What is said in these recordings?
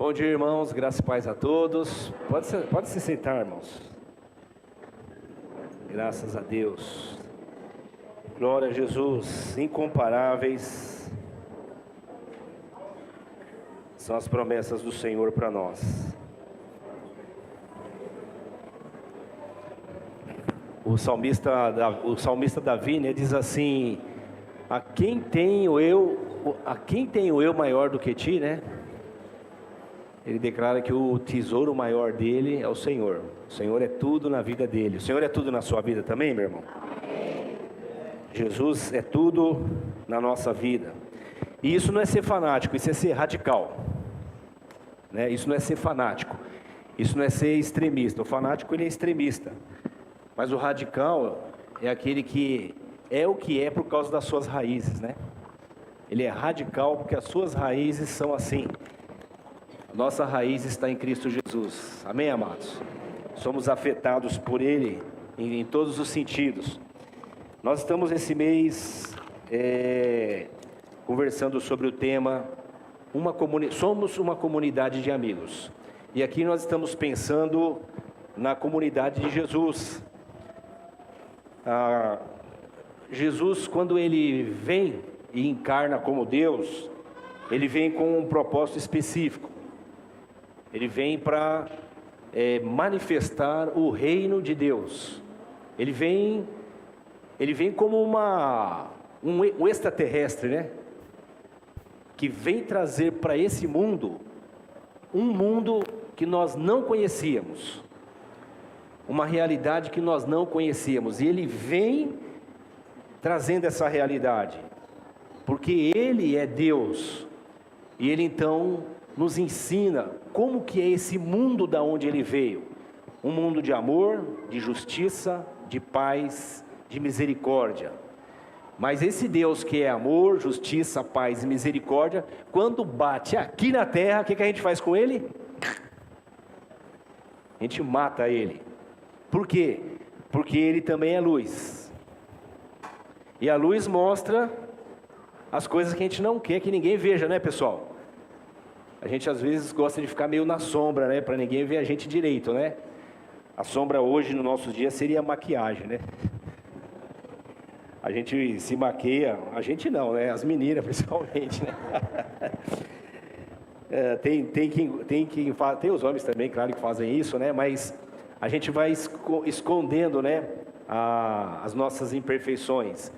Bom dia, irmãos, graça e paz a todos. Pode se sentar, irmãos. Graças a Deus. Glória a Jesus. Incomparáveis são as promessas do Senhor para nós. O salmista Davi, né, diz assim: a quem tenho eu maior do que ti, né? Ele declara que o tesouro maior dele é o Senhor. O Senhor é tudo na vida dele. O Senhor é tudo na sua vida também, meu irmão? Amém. Jesus é tudo na nossa vida. E isso não é ser fanático, isso é ser radical, né? Isso não é ser fanático, isso não é ser extremista. O fanático, ele é extremista, mas o radical é aquele que é o que é por causa das suas raízes, né? Ele é radical porque as suas raízes são assim. Nossa raiz está em Cristo Jesus. Amém, amados? Somos afetados por Ele em todos os sentidos. Nós estamos esse mês conversando sobre o tema somos uma comunidade de amigos. E aqui nós estamos pensando na comunidade de Jesus. Jesus, quando Ele vem e encarna como Deus, Ele vem com um propósito específico. Ele vem para manifestar o reino de Deus. Ele vem como um extraterrestre, né? Que vem trazer para esse mundo um mundo que nós não conhecíamos, uma realidade que nós não conhecíamos. E Ele vem trazendo essa realidade, porque Ele é Deus. E Ele então nos ensina como que é esse mundo da onde Ele veio. Um mundo de amor, de justiça, de paz, de misericórdia. Mas esse Deus que é amor, justiça, paz e misericórdia, quando bate aqui na terra, o que a gente faz com Ele? A gente mata Ele. Por quê? Porque Ele também é luz. E a luz mostra as coisas que a gente não quer que ninguém veja, né, pessoal? A gente às vezes gosta de ficar meio na sombra, né? Para ninguém ver a gente direito, né? A sombra hoje, no nosso dia, seria a maquiagem, né? A gente se maqueia, a gente não, né? As meninas, principalmente, né? Tem os homens também, claro, que fazem isso, né? Mas a gente vai escondendo, né? As nossas imperfeições.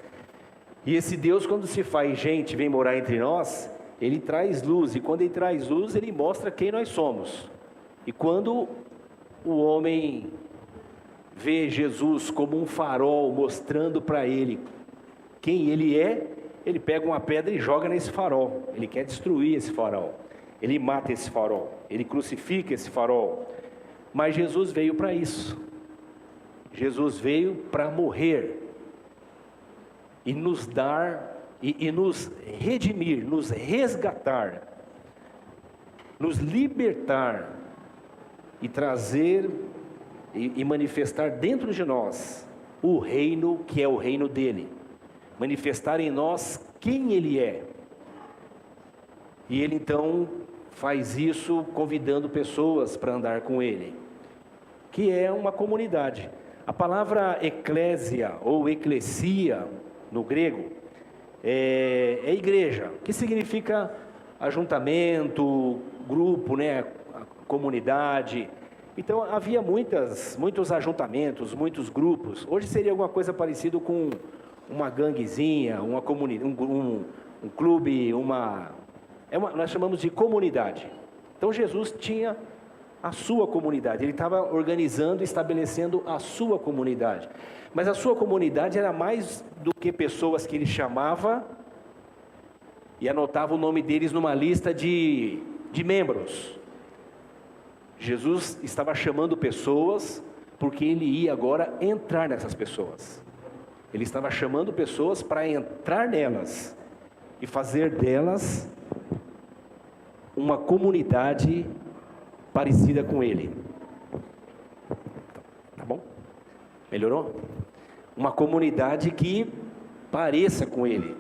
E esse Deus, quando se faz gente, vem morar entre nós, Ele traz luz, e quando Ele traz luz, Ele mostra quem nós somos. E quando o homem vê Jesus como um farol, mostrando para ele quem Ele é, ele pega uma pedra e joga nesse farol. Ele quer destruir esse farol, ele mata esse farol, ele crucifica esse farol. Mas Jesus veio para isso. Jesus veio para morrer e nos dar e nos redimir, nos resgatar, nos libertar e trazer e manifestar dentro de nós o reino que é o reino dele, manifestar em nós quem Ele é. E Ele então faz isso convidando pessoas para andar com Ele, que é uma comunidade. A palavra eclésia ou eclesia no grego é igreja, que significa ajuntamento, grupo, né? Comunidade. Então havia muitos ajuntamentos, muitos grupos. Hoje seria alguma coisa parecida com uma ganguezinha, uma comunidade, um clube, nós chamamos de comunidade. Então Jesus tinha a sua comunidade, Ele estava organizando, estabelecendo a sua comunidade. Mas a sua comunidade era mais do que pessoas que Ele chamava e anotava o nome deles numa lista de membros. Jesus estava chamando pessoas porque Ele ia agora entrar nessas pessoas. Ele estava chamando pessoas para entrar nelas e fazer delas uma comunidade parecida com Ele. Tá bom? Melhorou? Uma comunidade que pareça com Ele.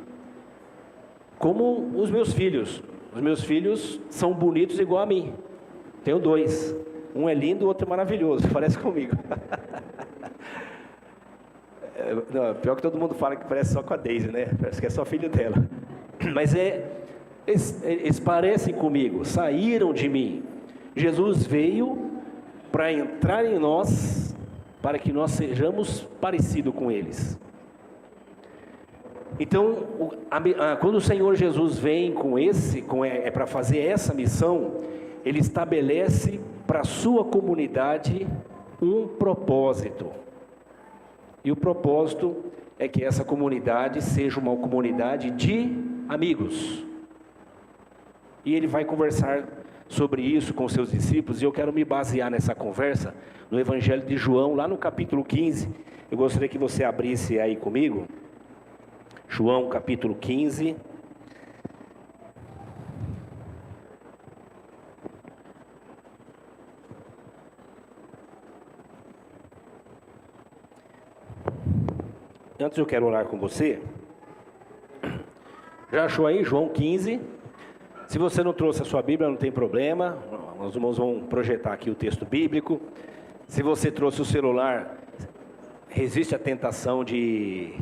Como os meus filhos. Os meus filhos são bonitos igual a mim. Tenho dois. Um é lindo, o outro é maravilhoso. Parece comigo. Não, pior que todo mundo fala que parece só com a Daisy, né? Parece que é só filho dela. Mas eles parecem comigo, saíram de mim. Jesus veio para entrar em nós, para que nós sejamos parecidos com eles. Então, quando o Senhor Jesus vem para fazer essa missão, Ele estabelece para a sua comunidade um propósito. E o propósito é que essa comunidade seja uma comunidade de amigos. E Ele vai conversar sobre isso com os seus discípulos, e eu quero me basear nessa conversa no Evangelho de João, lá no capítulo 15. Eu gostaria que você abrisse aí comigo. João capítulo 15. Antes eu quero orar com você. Já achou aí João 15? Se você não trouxe a sua Bíblia, não tem problema. Os irmãos vão projetar aqui o texto bíblico. Se você trouxe o celular, resiste à tentação de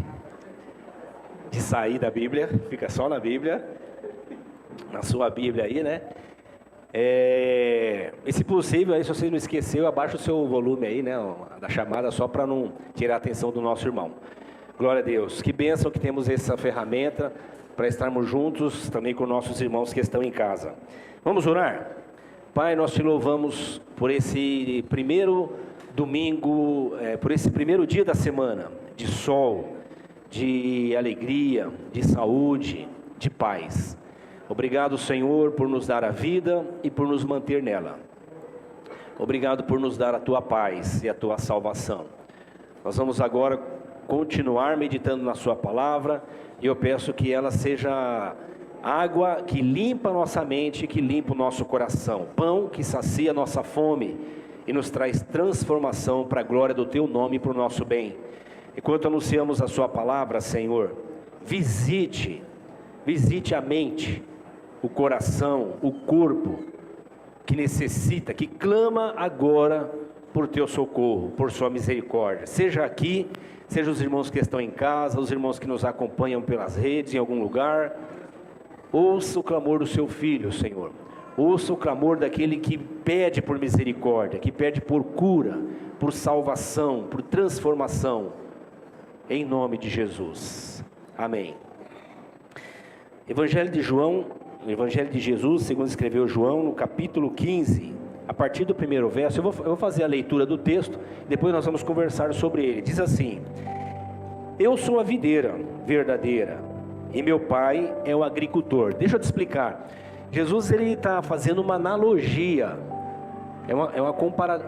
sair da Bíblia, fica só na Bíblia, na sua Bíblia aí, né? E se possível, aí, se você não esqueceu, abaixa o seu volume aí, né, da chamada, só para não tirar a atenção do nosso irmão. Glória a Deus, que bênção que temos essa ferramenta para estarmos juntos também com nossos irmãos que estão em casa. Vamos orar? Pai, nós te louvamos por esse primeiro domingo, por esse primeiro dia da semana, de sol, de alegria, de saúde, de paz. Obrigado, Senhor, por nos dar a vida e por nos manter nela. Obrigado por nos dar a tua paz e a tua salvação. Nós vamos agora continuar meditando na sua palavra, e eu peço que ela seja água que limpa a nossa mente, que limpa o nosso coração, pão que sacia a nossa fome e nos traz transformação para a glória do teu nome e para o nosso bem. Enquanto anunciamos a sua palavra, Senhor, visite a mente, o coração, o corpo, que necessita, que clama agora por teu socorro, por sua misericórdia. Seja aqui, seja os irmãos que estão em casa, os irmãos que nos acompanham pelas redes, em algum lugar. Ouça o clamor do seu filho, Senhor. Ouça o clamor daquele que pede por misericórdia, que pede por cura, por salvação, por transformação. Em nome de Jesus. Amém. Evangelho de João, Evangelho de Jesus, segundo escreveu João, no capítulo 15, a partir do primeiro verso, eu vou fazer a leitura do texto, depois nós vamos conversar sobre ele. Diz assim: eu sou a videira verdadeira, e meu pai é o agricultor. Deixa eu te explicar. Jesus, ele está fazendo uma analogia,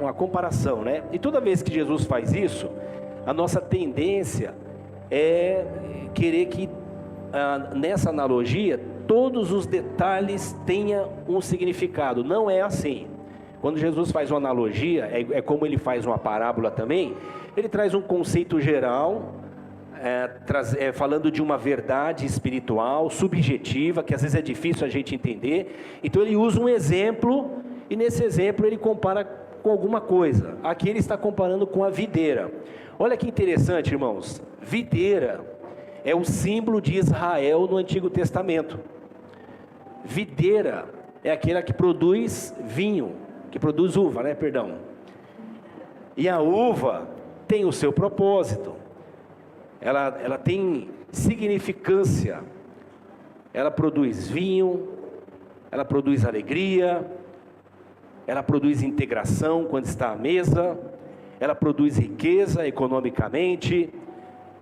uma comparação, né? E toda vez que Jesus faz isso, a nossa tendência é querer que nessa analogia todos os detalhes tenham um significado. Não é assim. Quando Jesus faz uma analogia, é como ele faz uma parábola também. Ele traz um conceito geral, falando de uma verdade espiritual, subjetiva, que às vezes é difícil a gente entender. Então ele usa um exemplo, e nesse exemplo ele compara com alguma coisa. Aqui ele está comparando com a videira. Olha que interessante, irmãos. Videira é o símbolo de Israel no Antigo Testamento. Videira é aquela que produz vinho, que produz uva, né? Perdão. E a uva tem o seu propósito. Ela tem significância. Ela produz vinho, ela produz alegria, ela produz integração quando está à mesa, ela produz riqueza economicamente,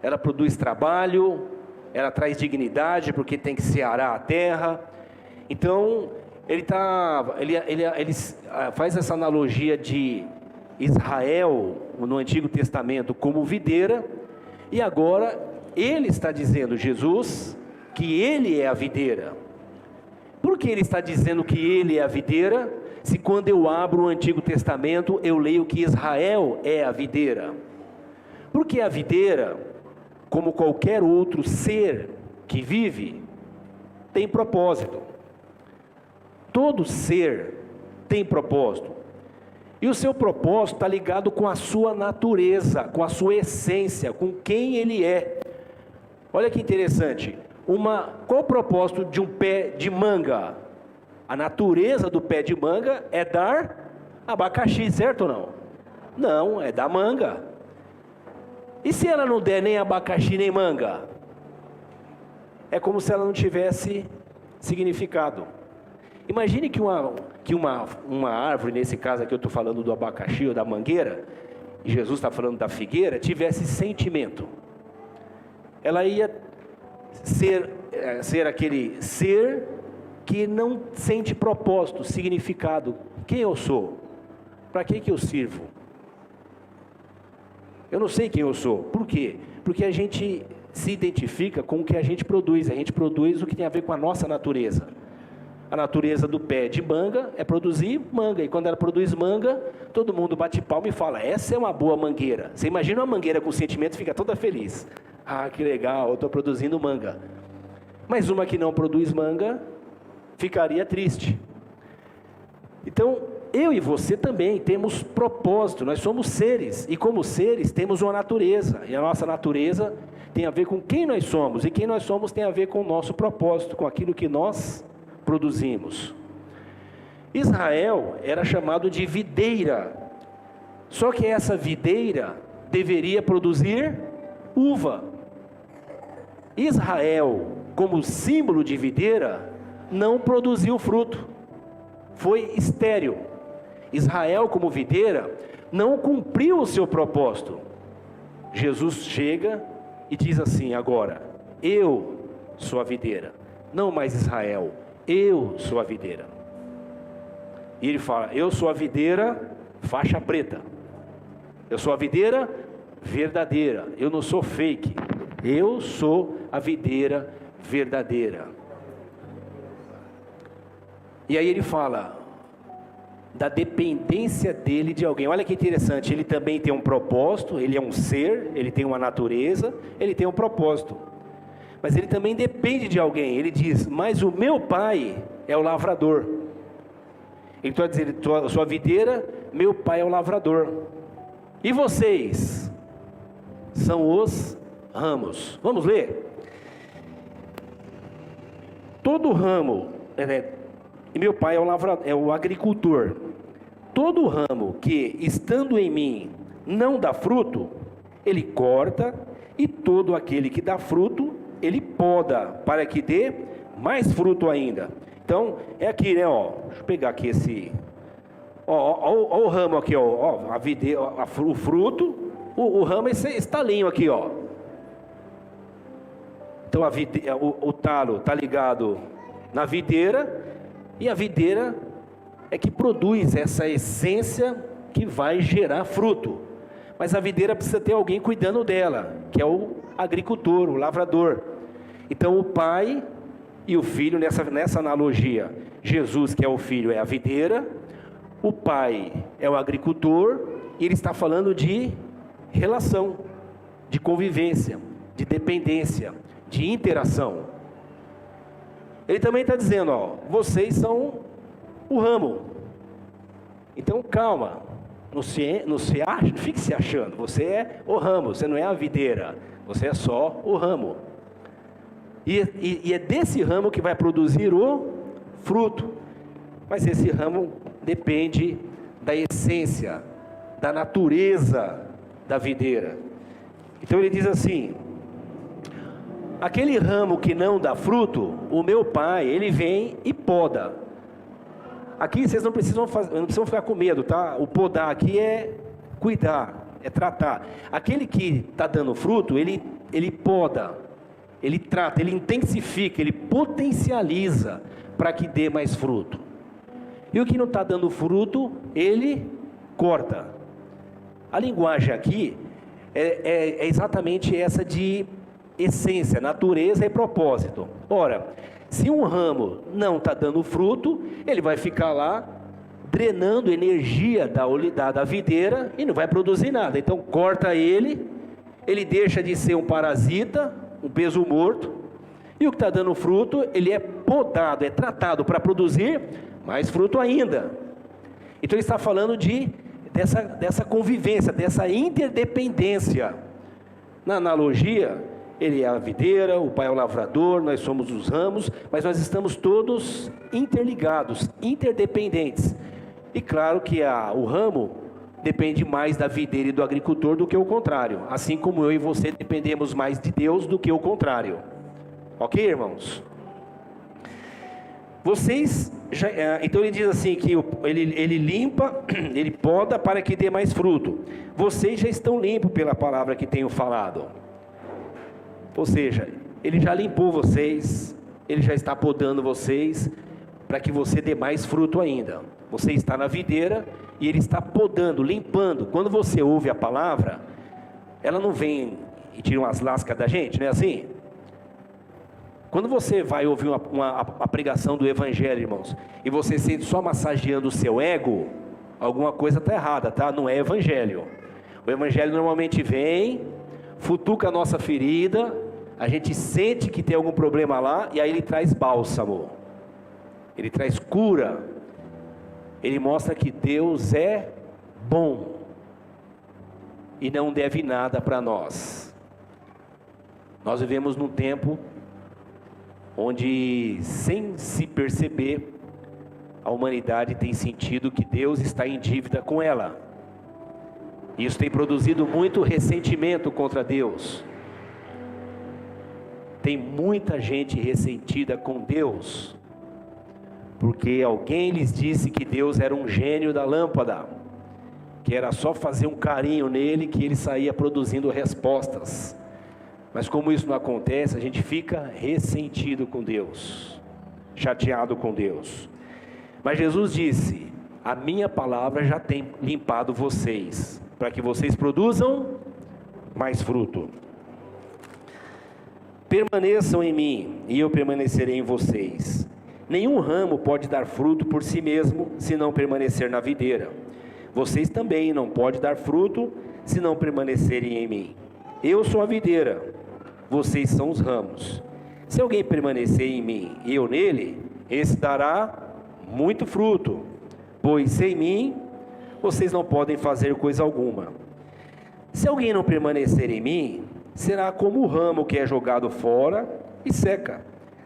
ela produz trabalho, ela traz dignidade porque tem que se arar a terra. Então ele faz essa analogia de Israel no Antigo Testamento como videira, e agora ele está dizendo, Jesus, que ele é a videira. Por que ele está dizendo que ele é a videira, se quando eu abro o Antigo Testamento eu leio que Israel é a videira? Porque a videira, como qualquer outro ser que vive, tem propósito. Todo ser tem propósito. E o seu propósito está ligado com a sua natureza, com a sua essência, com quem ele é. Olha que interessante. Qual o propósito de um pé de manga? A natureza do pé de manga é dar abacaxi, certo ou não? Não, é dar manga. E se ela não der nem abacaxi nem manga? É como se ela não tivesse significado. Imagine que uma árvore, nesse caso aqui eu estou falando do abacaxi ou da mangueira, e Jesus está falando da figueira, tivesse sentimento. Ela ia ser aquele ser que não sente propósito, significado. Quem eu sou? Para que eu sirvo? Eu não sei quem eu sou. Por quê? Porque a gente se identifica com o que a gente produz. A gente produz o que tem a ver com a nossa natureza. A natureza do pé de manga é produzir manga. E quando ela produz manga, todo mundo bate palma e fala, essa é uma boa mangueira. Você imagina uma mangueira com sentimento e fica toda feliz. Ah, que legal, eu estou produzindo manga. Mas uma que não produz manga, ficaria triste. Então, eu e você também temos propósito, nós somos seres. E como seres, temos uma natureza. E a nossa natureza tem a ver com quem nós somos. E quem nós somos tem a ver com o nosso propósito, com aquilo que nós produzimos. Israel era chamado de videira, só que essa videira deveria produzir uva. Israel, como símbolo de videira, não produziu fruto, foi estéril. Israel, como videira, não cumpriu o seu propósito. Jesus chega e diz assim agora, eu sou a videira, não mais Israel, eu sou a videira. E ele fala, eu sou a videira faixa preta, eu sou a videira verdadeira, eu não sou fake, eu sou a videira verdadeira. E aí ele fala da dependência dele de alguém. Olha que interessante, ele também tem um propósito, ele é um ser, ele tem uma natureza, ele tem um propósito. Mas ele também depende de alguém. Ele diz, mas o meu pai é o lavrador. Ele está dizendo, sua videira, meu pai é o lavrador. E vocês são os ramos. Vamos ler? Todo ramo, e meu pai é o agricultor. Todo ramo que, estando em mim, não dá fruto, ele corta, e todo aquele que dá fruto, ele poda, para que dê mais fruto ainda. Então, é aqui, né, ó. Deixa eu pegar aqui esse... Ó o ramo aqui, ó. A videira, o fruto, o ramo é esse estalinho aqui, ó. Então, o talo está ligado na videira, e a videira é que produz essa essência que vai gerar fruto. Mas a videira precisa ter alguém cuidando dela, que é o agricultor, o lavrador. Então o pai e o filho, nessa analogia, Jesus, que é o filho, é a videira, o pai é o agricultor, e ele está falando de relação, de convivência, de dependência, de interação. Ele também está dizendo, ó, vocês são o ramo. Então calma, não fique se achando, você é o ramo, você não é a videira, você é só o ramo. E é desse ramo que vai produzir o fruto. Mas esse ramo depende da essência, da natureza da videira. Então ele diz assim, aquele ramo que não dá fruto, o meu pai, ele vem e poda. Aqui vocês não precisam ficar com medo, tá? O podar aqui é cuidar, é tratar. Aquele que está dando fruto, ele poda, ele trata, ele intensifica, ele potencializa para que dê mais fruto. E o que não está dando fruto, ele corta. A linguagem aqui é exatamente essa de essência, natureza e propósito. Ora, se um ramo não está dando fruto, ele vai ficar lá drenando energia da videira e não vai produzir nada. Então corta ele deixa de ser um parasita, um peso morto, e o que está dando fruto, ele é podado, é tratado para produzir mais fruto ainda. Então ele está falando dessa convivência, dessa interdependência. Na analogia, ele é a videira, o pai é o lavrador, nós somos os ramos, mas nós estamos todos interligados, interdependentes. E claro que o ramo depende mais da videira e do agricultor do que o contrário, assim como eu e você dependemos mais de Deus do que o contrário. Ok, irmãos? Então ele diz assim que ele limpa, ele poda para que dê mais fruto. Vocês já estão limpos pela palavra que tenho falado. Ou seja, ele já limpou vocês, ele já está podando vocês para que você dê mais fruto ainda. Você está na videira e ele está podando, limpando. Quando você ouve a palavra, ela não vem e tira umas lascas da gente, não é assim? Quando você vai ouvir a pregação do Evangelho, irmãos, e você sente só massageando o seu ego, alguma coisa está errada, tá? Não é Evangelho. O Evangelho normalmente vem, futuca a nossa ferida, a gente sente que tem algum problema lá, e aí ele traz bálsamo, ele traz cura, ele mostra que Deus é bom, e não deve nada para nós. Nós vivemos num tempo onde, sem se perceber, a humanidade tem sentido que Deus está em dívida com ela. Isso tem produzido muito ressentimento contra Deus. Tem muita gente ressentida com Deus, porque alguém lhes disse que Deus era um gênio da lâmpada, que era só fazer um carinho nele que ele saía produzindo respostas. Mas como isso não acontece, a gente fica ressentido com Deus, chateado com Deus. Mas Jesus disse: a minha palavra já tem limpado vocês, para que vocês produzam mais fruto. Permaneçam em mim, e eu permanecerei em vocês. Nenhum ramo pode dar fruto por si mesmo, se não permanecer na videira. Vocês também não podem dar fruto, se não permanecerem em mim. Eu sou a videira, vocês são os ramos. Se alguém permanecer em mim e eu nele, esse dará muito fruto, pois sem mim vocês não podem fazer coisa alguma. Se alguém não permanecer em mim, será como o ramo que é jogado fora e seca.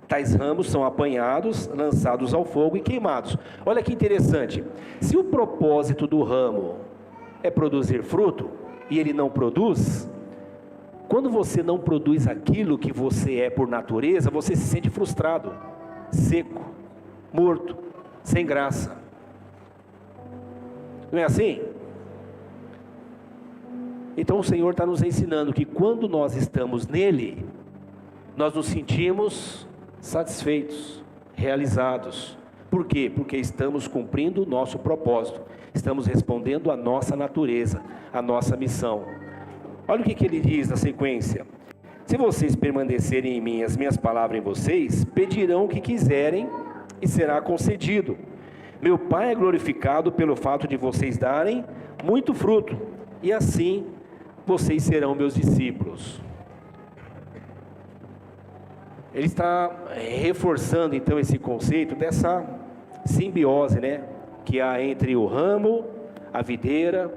Tais ramos são apanhados, lançados ao fogo e queimados. Olha que interessante, se o propósito do ramo é produzir fruto, e ele não produz, quando você não produz aquilo que você é por natureza, você se sente frustrado, seco, morto, sem graça. Não é assim? Então o Senhor está nos ensinando que quando nós estamos nele, nós nos sentimos satisfeitos, realizados. Por quê? Porque estamos cumprindo o nosso propósito, estamos respondendo à nossa natureza, à nossa missão. Olha o que ele diz na sequência: se vocês permanecerem em mim, as minhas palavras em vocês, pedirão o que quiserem e será concedido. Meu Pai é glorificado pelo fato de vocês darem muito fruto, e assim vocês serão meus discípulos. Ele está reforçando então esse conceito dessa simbiose, né, que há entre o ramo, a videira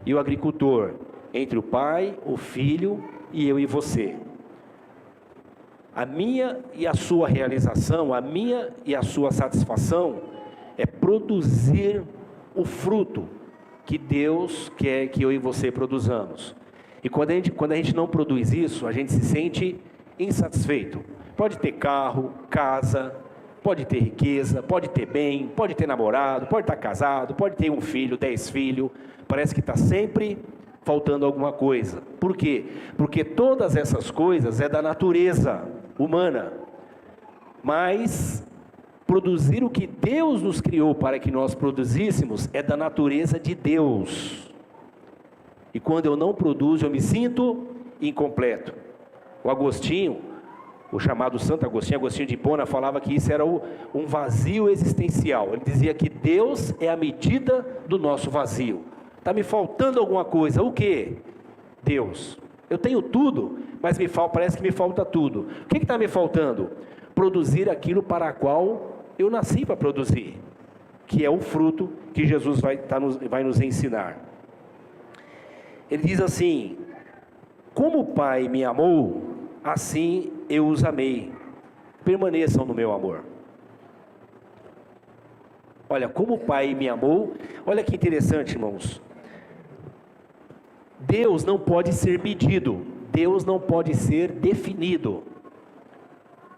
e o agricultor, entre o Pai, o Filho e eu e você. A minha e a sua realização, a minha e a sua satisfação é produzir o fruto que Deus quer que eu e você produzamos. E quando a gente não produz isso, a gente se sente insatisfeito. Pode ter carro, casa, pode ter riqueza, pode ter bem, pode ter namorado, pode estar casado, pode ter um filho, 10 filhos, parece que está sempre faltando alguma coisa. Por quê? Porque todas essas coisas é da natureza humana, mas produzir o que Deus nos criou para que nós produzíssemos é da natureza de Deus. E quando eu não produzo, eu me sinto incompleto. O Agostinho, o chamado Santo Agostinho, Agostinho de Hipona, falava que isso era um vazio existencial. Ele dizia que Deus é a medida do nosso vazio. Está me faltando alguma coisa, o que? Deus. Eu tenho tudo, mas parece que me falta tudo. O que está me faltando? Produzir aquilo para a qual eu nasci para produzir. que é o fruto que Jesus vai nos ensinar. Ele diz assim: como o Pai me amou, assim eu os amei, permaneçam no meu amor. Olha, como o Pai me amou, olha que interessante, irmãos. Deus não pode ser medido, Deus não pode ser definido.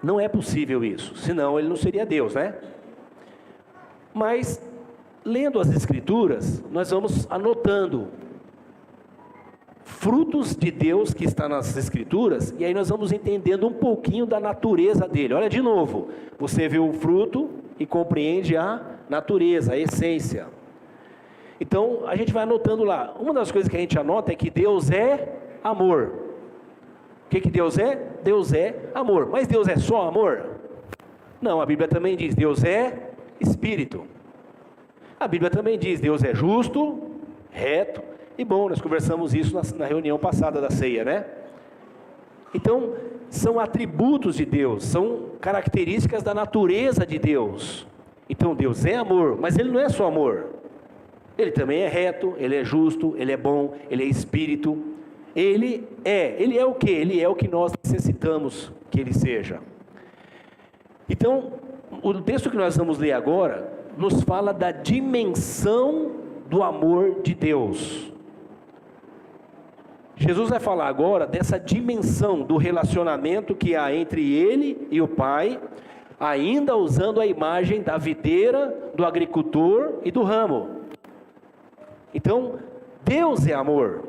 Não é possível isso, senão ele não seria Deus, né? Mas, lendo as Escrituras, nós vamos anotando frutos de Deus que está nas Escrituras, e aí nós vamos entendendo um pouquinho da natureza dele. Olha de novo, você vê o fruto e compreende a natureza, a essência. Então, a gente vai anotando lá. Uma das coisas que a gente anota é que Deus é amor. O que Deus é? Deus é amor. Mas Deus é só amor? Não, a Bíblia também diz, Deus é Espírito. A Bíblia também diz, Deus é justo, reto e bom. Nós conversamos isso na reunião passada da ceia, né? Então, são atributos de Deus, são características da natureza de Deus. Então, Deus é amor, mas Ele não é só amor. Ele também é reto, Ele é justo, Ele é bom, Ele é Espírito. Ele é o que? Ele é o que nós necessitamos que Ele seja. Então, o texto que nós vamos ler agora, nos fala da dimensão do amor de Deus. Jesus vai falar agora dessa dimensão do relacionamento que há entre Ele e o Pai, ainda usando a imagem da videira, do agricultor e do ramo. Então, Deus é amor,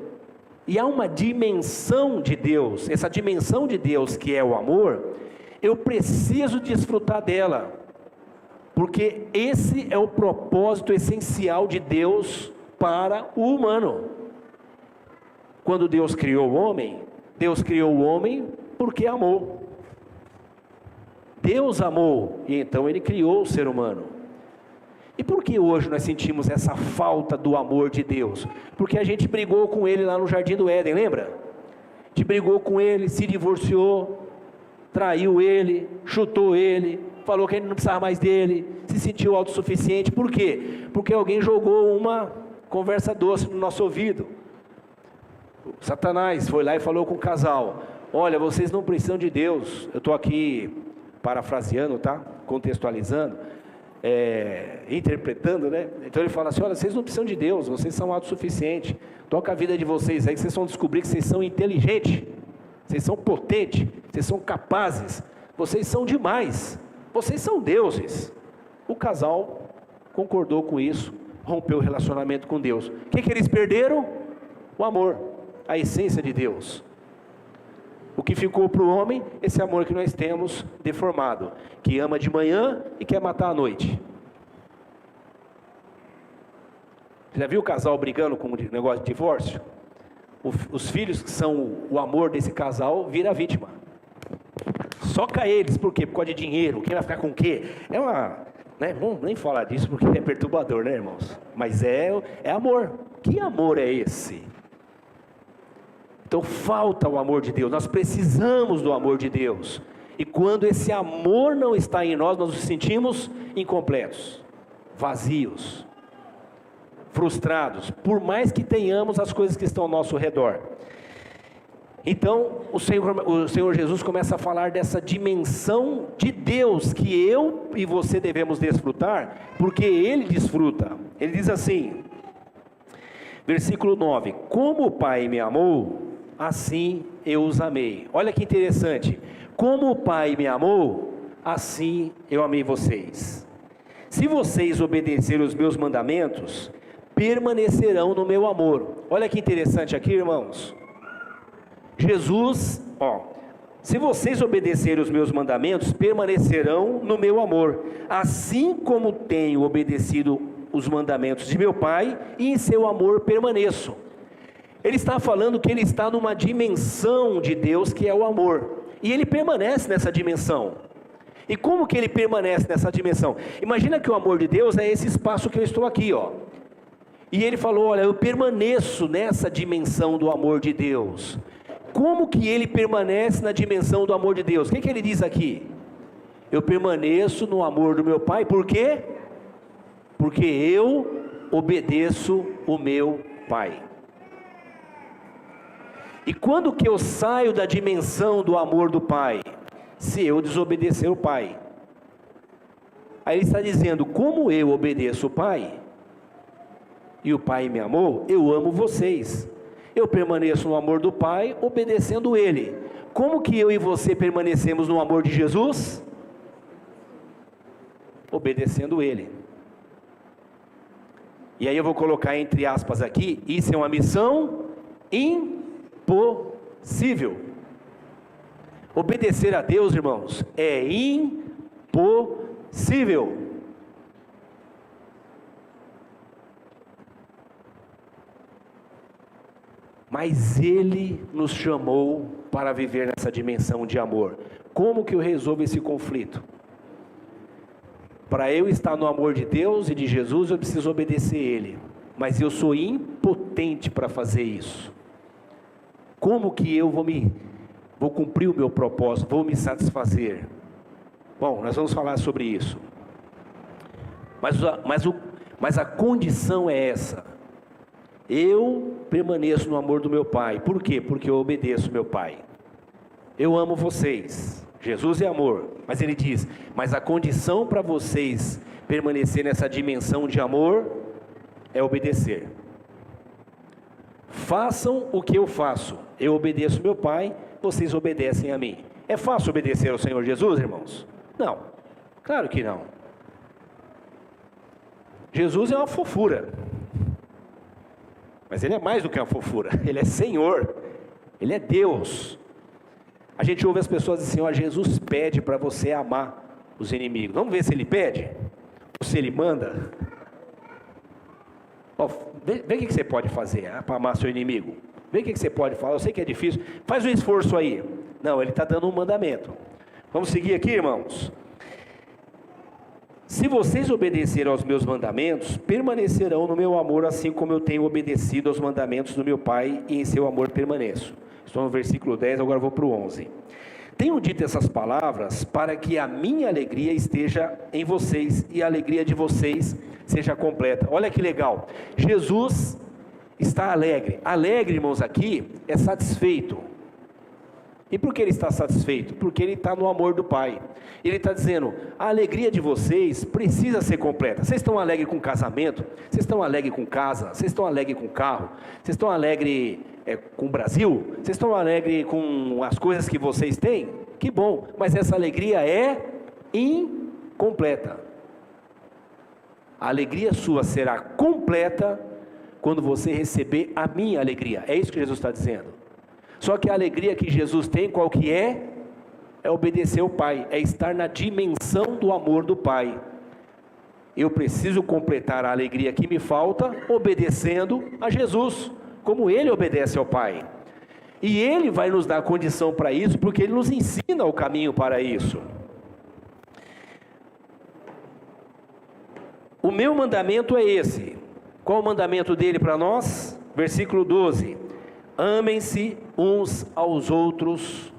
e há uma dimensão de Deus, essa dimensão de Deus que é o amor, eu preciso desfrutar dela, porque esse é o propósito essencial de Deus para o humano. Quando Deus criou o homem porque amou. Deus amou, e então Ele criou o ser humano. E por que hoje nós sentimos essa falta do amor de Deus? Porque a gente brigou com Ele lá no Jardim do Éden, lembra? A gente brigou com Ele, se divorciou, traiu Ele, chutou Ele, falou que a gente não precisava mais dele, se sentiu autossuficiente. Por quê? Porque alguém jogou uma conversa doce no nosso ouvido. Satanás foi lá e falou com o casal: olha, vocês não precisam de Deus. Eu estou aqui parafraseando, tá? Contextualizando, interpretando, né? Então ele fala assim: olha, vocês não precisam de Deus, vocês são autossuficientes. Toca a vida de vocês aí, que vocês vão descobrir que vocês são inteligentes, vocês são potentes, vocês são capazes, vocês são demais, vocês são deuses. O casal concordou com isso, rompeu o relacionamento com Deus. O que eles perderam? O amor, a essência de Deus. O que ficou para o homem? Esse amor que nós temos deformado, que ama de manhã e quer matar à noite. Já viu o casal brigando com o negócio de divórcio? Os filhos que são o amor desse casal vira vítima. Soca eles, por quê? Por causa de dinheiro. Quem vai ficar com o quê? Né? Vamos nem falar disso porque é perturbador, né, irmãos? Mas é amor. Que amor é esse? Então falta o amor de Deus, nós precisamos do amor de Deus, e quando esse amor não está em nós, nós nos sentimos incompletos, vazios, frustrados, por mais que tenhamos as coisas que estão ao nosso redor. Então o Senhor Jesus começa a falar dessa dimensão de Deus, que eu e você devemos desfrutar, porque Ele desfruta. Ele diz assim, versículo 9, como o Pai me amou, assim eu os amei. Olha que interessante, como o Pai me amou, assim eu amei vocês. Se vocês obedecerem os meus mandamentos, permanecerão no meu amor. Olha que interessante aqui, irmãos. Jesus, se vocês obedecerem os meus mandamentos, permanecerão no meu amor, assim como tenho obedecido os mandamentos de meu Pai, e em seu amor permaneço. Ele está falando que ele está numa dimensão de Deus que é o amor, e ele permanece nessa dimensão. E como que ele permanece nessa dimensão? Imagina que o amor de Deus é esse espaço que eu estou aqui, e ele falou, olha, eu permaneço nessa dimensão do amor de Deus. Como que ele permanece na dimensão do amor de Deus? O que ele diz aqui? Eu permaneço no amor do meu Pai, por quê? porque eu obedeço o meu Pai. E quando que eu saio da dimensão do amor do Pai? Se eu desobedecer o Pai. Aí ele está dizendo, como eu obedeço o Pai, e o Pai me amou, eu amo vocês. Eu permaneço no amor do Pai, obedecendo Ele. Como que eu e você permanecemos no amor de Jesus? Obedecendo Ele. E aí eu vou colocar entre aspas aqui, isso é uma missão impossível. Obedecer a Deus, irmãos, é impossível. Mas Ele nos chamou para viver nessa dimensão de amor. Como que eu resolvo esse conflito? Para eu estar no amor de Deus e de Jesus, eu preciso obedecer Ele. Mas eu sou impotente para fazer isso. Como que eu vou cumprir o meu propósito, vou me satisfazer? Bom, nós vamos falar sobre isso. Mas a condição é essa. Eu permaneço no amor do meu Pai. Por quê? Porque eu obedeço meu Pai. Eu amo vocês. Jesus é amor. Mas Ele diz, mas a condição para vocês permanecer nessa dimensão de amor é obedecer. Façam o que eu faço. Eu obedeço meu Pai, vocês obedecem a mim. É fácil obedecer ao Senhor Jesus, irmãos? Não, claro que não. Jesus é uma fofura. Mas Ele é mais do que uma fofura, Ele é Senhor, Ele é Deus. A gente ouve as pessoas dizendo, ó, Jesus pede para você amar os inimigos. Vamos ver se Ele pede, ou se Ele manda. Ó, vê o que você pode fazer para amar seu inimigo. Vê o que você pode falar, eu sei que é difícil, faz um esforço aí. Não, Ele está dando um mandamento. Vamos seguir aqui, irmãos? Se vocês obedecerem aos meus mandamentos, permanecerão no meu amor, assim como eu tenho obedecido aos mandamentos do meu Pai, e em seu amor permaneço. Estou no versículo 10, agora vou para o 11. Tenho dito essas palavras para que a minha alegria esteja em vocês, e a alegria de vocês seja completa. Olha que legal, Jesus está alegre. Alegre, irmãos, aqui é satisfeito. E por que Ele está satisfeito? Porque Ele está no amor do Pai. Ele está dizendo, a alegria de vocês precisa ser completa. Vocês estão alegres com casamento? Vocês estão alegres com casa? Vocês estão alegres com carro? Vocês estão alegres com o Brasil? Vocês estão alegres com as coisas que vocês têm? Que bom, mas essa alegria é incompleta. A alegria sua será completa quando você receber a minha alegria. É isso que Jesus está dizendo. Só que a alegria que Jesus tem, qual que é? É obedecer ao Pai, é estar na dimensão do amor do Pai. Eu preciso completar a alegria que me falta, obedecendo a Jesus, como Ele obedece ao Pai. E Ele vai nos dar a condição para isso, porque Ele nos ensina o caminho para isso. O meu mandamento é esse. Qual o mandamento dele para nós? Versículo 12. Amem-se uns aos outros,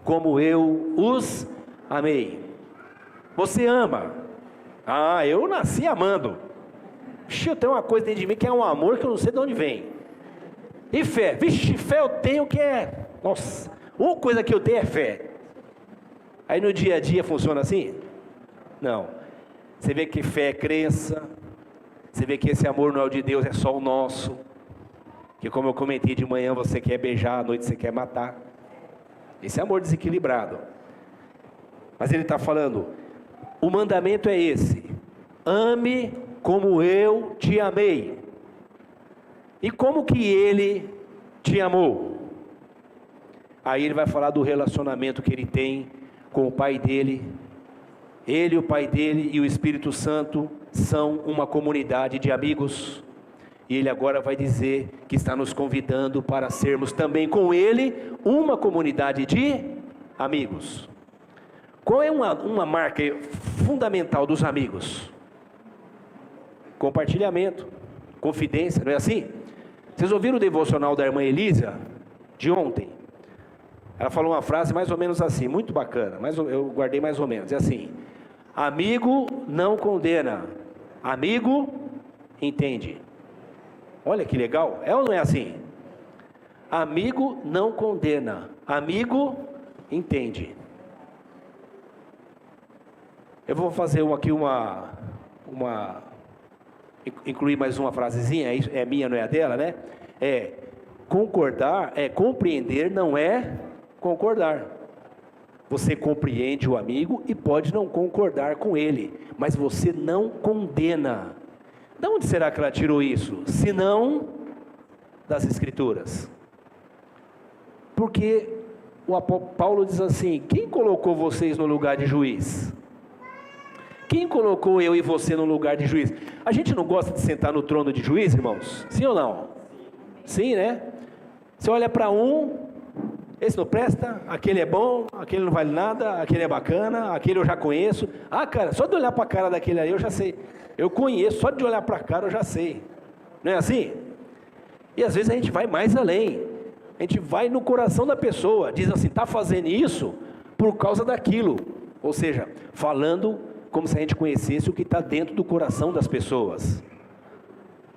como eu os amei. Você ama? Ah, eu nasci amando. Vixe, eu tenho uma coisa dentro de mim que é um amor que eu não sei de onde vem. E fé? Vixe, fé eu tenho que é... Nossa, uma coisa que eu tenho é fé. Aí no dia a dia funciona assim? Não. Você vê que fé é crença. Você vê que esse amor não é o de Deus, é só o nosso. Que como eu comentei, de manhã você quer beijar, à noite você quer matar. Esse é amor desequilibrado. Mas ele está falando, o mandamento é esse: ame como eu te amei. E como que ele te amou? Aí ele vai falar do relacionamento que ele tem com o pai dele. Ele, o pai dele e o Espírito Santo são uma comunidade de amigos. E ele agora vai dizer que está nos convidando para sermos também com ele uma comunidade de amigos. Qual é uma marca fundamental dos amigos? Compartilhamento, confidência, não é assim? Vocês ouviram o devocional da irmã Elísia de ontem? Ela falou uma frase mais ou menos assim, muito bacana, mas eu guardei mais ou menos, é assim: amigo não condena, amigo entende. Olha que legal, é ou não é assim? Amigo não condena, amigo entende. Eu vou fazer incluir mais uma frasezinha, é minha, não é a dela, né? Concordar, compreender, não é concordar. Você compreende o amigo e pode não concordar com ele, mas você não condena. De onde será que ela tirou isso? Se não das Escrituras. Porque o apóstolo Paulo diz assim: quem colocou vocês no lugar de juiz? Quem colocou eu e você no lugar de juiz? A gente não gosta de sentar no trono de juiz, irmãos? Sim ou não? Sim, né? Você olha para esse não presta, aquele é bom, aquele não vale nada, aquele é bacana, aquele eu já conheço. Ah, cara, só de olhar para a cara daquele aí eu já sei. Eu conheço, só de olhar para a cara eu já sei. Não é assim? E às vezes a gente vai mais além. A gente vai no coração da pessoa, diz assim, está fazendo isso por causa daquilo. Ou seja, falando como se a gente conhecesse o que está dentro do coração das pessoas.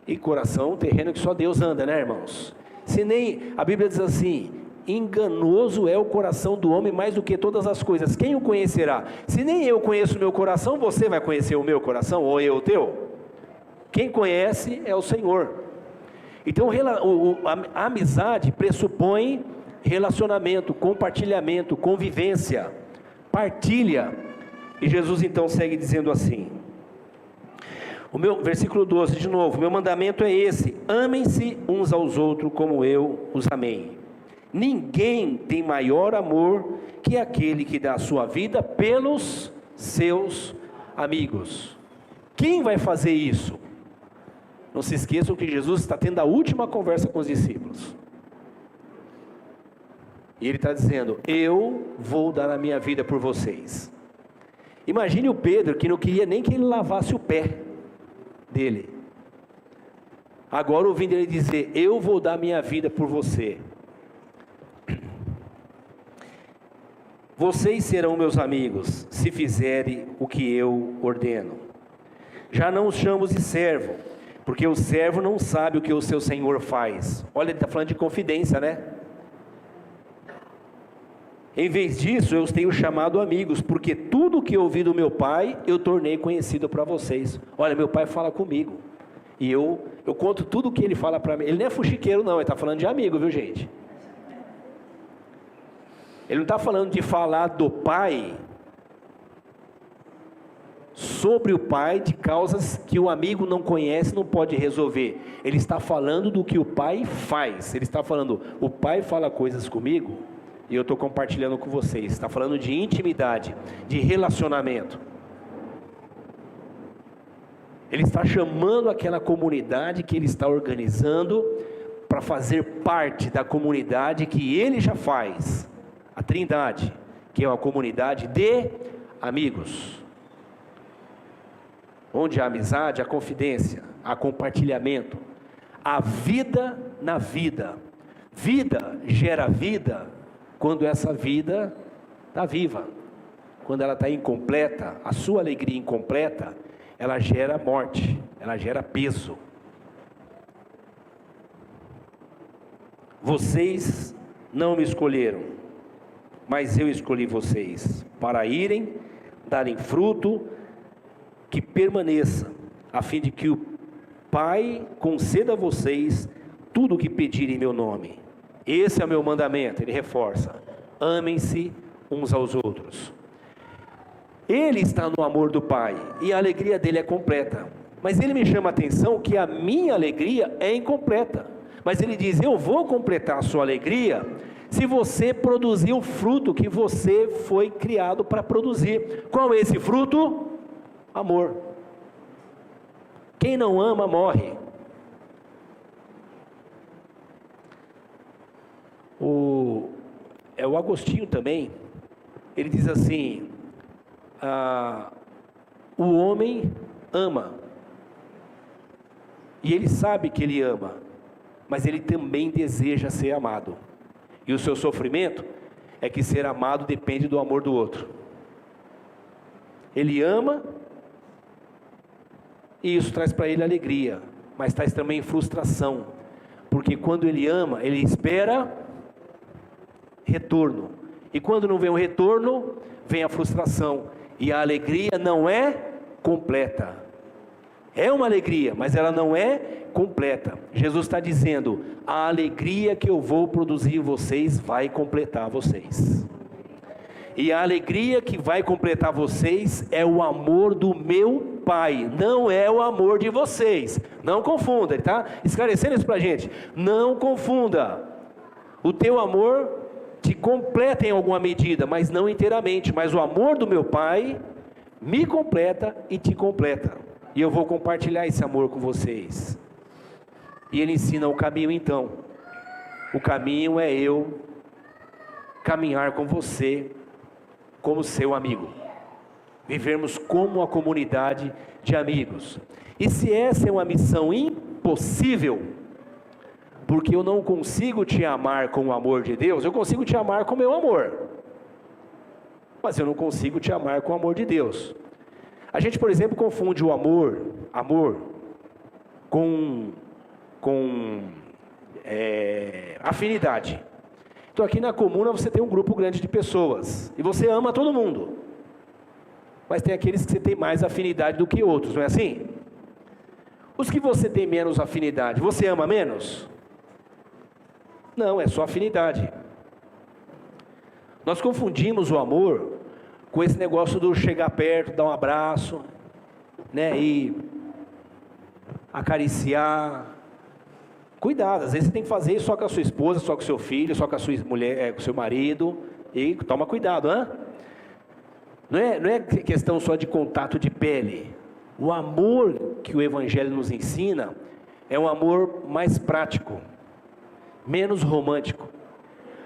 E coração, terreno que só Deus anda, né, irmãos? Se nem, a Bíblia diz assim, enganoso é o coração do homem mais do que todas as coisas, quem o conhecerá? Se nem eu conheço o meu coração, você vai conhecer o meu coração, ou eu o teu? Quem conhece é o Senhor. Então a amizade pressupõe relacionamento, compartilhamento, convivência, partilha. E Jesus então segue dizendo assim, versículo 12 de novo, meu mandamento é esse, amem-se uns aos outros como eu os amei. Ninguém tem maior amor que aquele que dá a sua vida pelos seus amigos. Quem vai fazer isso? Não se esqueçam que Jesus está tendo a última conversa com os discípulos. E ele está dizendo, eu vou dar a minha vida por vocês. Imagine o Pedro, que não queria nem que ele lavasse o pé dele. Agora ouvindo ele dizer, eu vou dar minha vida por você. Vocês serão meus amigos, se fizerem o que eu ordeno. Já não os chamo de servo, porque o servo não sabe o que o seu senhor faz. Olha, ele está falando de confidência, né? Em vez disso, eu os tenho chamado amigos, porque tudo o que eu ouvi do meu pai, eu tornei conhecido para vocês. Olha, meu pai fala comigo, e eu conto tudo o que ele fala para mim. Ele não é fuxiqueiro não, ele está falando de amigo, viu gente? Ele não está falando de falar do pai, sobre o pai, de causas que o amigo não conhece, não pode resolver. Ele está falando do que o pai faz. Ele está falando, o pai fala coisas comigo, e eu estou compartilhando com vocês. Está falando de intimidade, de relacionamento. Ele está chamando aquela comunidade que ele está organizando para fazer parte da comunidade que ele já faz. A Trindade, que é uma comunidade de amigos. Onde há amizade, há confidência, há compartilhamento. A vida na vida. Vida gera vida quando essa vida está viva. Quando ela está incompleta, a sua alegria incompleta, ela gera morte, ela gera peso. Vocês não me escolheram, mas eu escolhi vocês, para irem, darem fruto, que permaneça, a fim de que o Pai conceda a vocês tudo o que pedirem em meu nome. Esse é o meu mandamento, ele reforça, amem-se uns aos outros. Ele está no amor do Pai, e a alegria dele é completa, mas ele me chama a atenção que a minha alegria é incompleta, mas ele diz, eu vou completar a sua alegria, se você produzir o fruto que você foi criado para produzir. Qual é esse fruto? Amor. Quem não ama, morre. O Agostinho também, ele diz assim, o homem ama, e ele sabe que ele ama, mas ele também deseja ser amado, e o seu sofrimento é que ser amado depende do amor do outro. Ele ama, e isso traz para ele alegria, mas traz também frustração, porque quando ele ama, ele espera retorno, e quando não vem o retorno, vem a frustração, e a alegria não é completa. É uma alegria, mas ela não é completa. Jesus está dizendo: a alegria que eu vou produzir em vocês vai completar vocês. E a alegria que vai completar vocês é o amor do meu Pai, não é o amor de vocês. Não confunda, ele está esclarecendo isso para a gente. Não confunda. O teu amor te completa em alguma medida, mas não inteiramente. Mas o amor do meu Pai me completa e te completa. E eu vou compartilhar esse amor com vocês. E ele ensina o caminho então. O caminho é eu caminhar com você como seu amigo. Vivermos como uma comunidade de amigos. E se essa é uma missão impossível, porque eu não consigo te amar com o amor de Deus, eu consigo te amar com o meu amor, mas eu não consigo te amar com o amor de Deus. A gente, por exemplo, confunde o amor com afinidade. Então aqui na comuna você tem um grupo grande de pessoas, e você ama todo mundo, mas tem aqueles que você tem mais afinidade do que outros, não é assim? Os que você tem menos afinidade, você ama menos? Não, é só afinidade. Nós confundimos o amor com esse negócio do chegar perto, dar um abraço, né, e acariciar. Cuidado, às vezes você tem que fazer isso só com a sua esposa, só com o seu filho, só com a sua mulher, com o seu marido, e toma cuidado, hein? Não é questão só de contato de pele. O amor que o Evangelho nos ensina é um amor mais prático, menos romântico.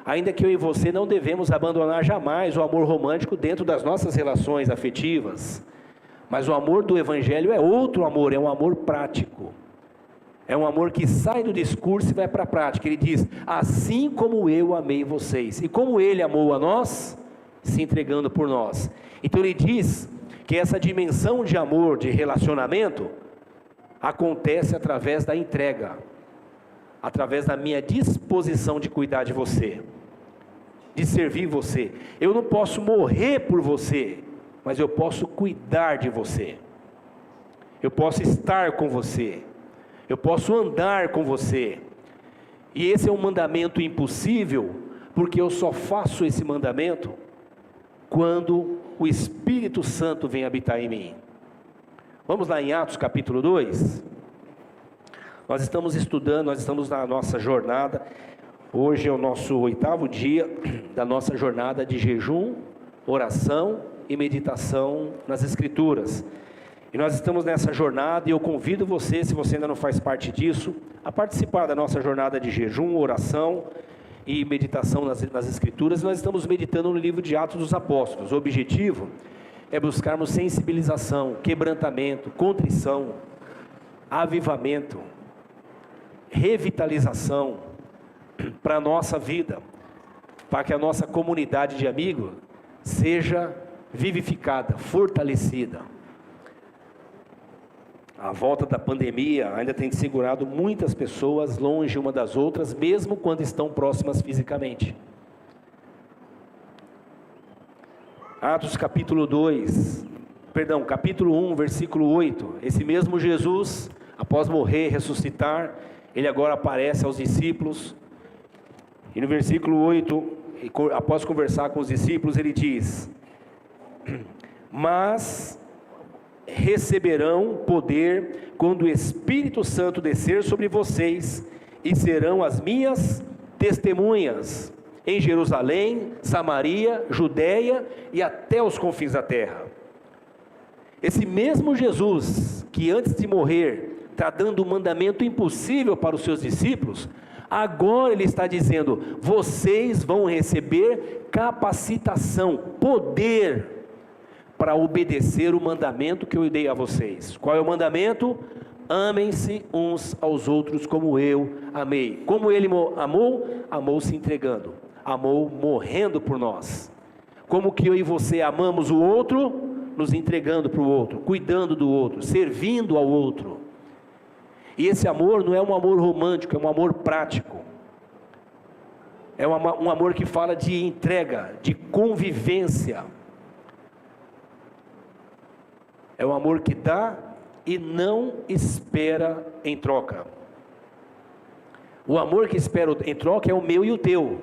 Ainda que eu e você não devemos abandonar jamais o amor romântico dentro das nossas relações afetivas, mas o amor do Evangelho é outro amor, é um amor prático. É um amor que sai do discurso e vai para a prática. Ele diz: assim como eu amei vocês, e como Ele amou a nós, se entregando por nós. Então ele diz que essa dimensão de amor, de relacionamento, acontece através da entrega, através da minha disposição de cuidar de você, de servir você. Eu não posso morrer por você, mas eu posso cuidar de você, eu posso estar com você, eu posso andar com você. E esse é um mandamento impossível, porque eu só faço esse mandamento quando o Espírito Santo vem habitar em mim. Vamos lá em Atos capítulo 2. Nós estamos estudando, nós estamos na nossa jornada. Hoje é o nosso 8º dia da nossa jornada de jejum, oração e meditação nas Escrituras. E nós estamos nessa jornada, e eu convido você, se você ainda não faz parte disso, a participar da nossa jornada de jejum, oração e meditação nas Escrituras. Nós estamos meditando no livro de Atos dos Apóstolos. O objetivo é buscarmos sensibilização, quebrantamento, contrição, avivamento, revitalização para a nossa vida, para que a nossa comunidade de amigos seja vivificada, fortalecida. A volta da pandemia ainda tem segurado muitas pessoas longe uma das outras, mesmo quando estão próximas fisicamente. Atos capítulo 1, versículo 8. Esse mesmo Jesus, após morrer e ressuscitar, ele agora aparece aos discípulos. E no versículo 8, após conversar com os discípulos, ele diz: mas receberão poder quando o Espírito Santo descer sobre vocês, e serão as minhas testemunhas em Jerusalém, Samaria, Judeia e até os confins da terra. Esse mesmo Jesus, que antes de morrer está dando um mandamento impossível para os seus discípulos, agora ele está dizendo: vocês vão receber capacitação, poder, para obedecer o mandamento que eu dei a vocês. Qual é o mandamento? Amem-se uns aos outros como eu amei. Como ele amou? Amou se entregando, amou morrendo por nós. Como que eu e você amamos o outro? nos entregando para o outro, cuidando do outro, servindo ao outro. E esse amor não é um amor romântico, é um amor prático. É um amor que fala de entrega, de convivência. É um amor que dá e não espera em troca. O amor que espera em troca é o meu e o teu.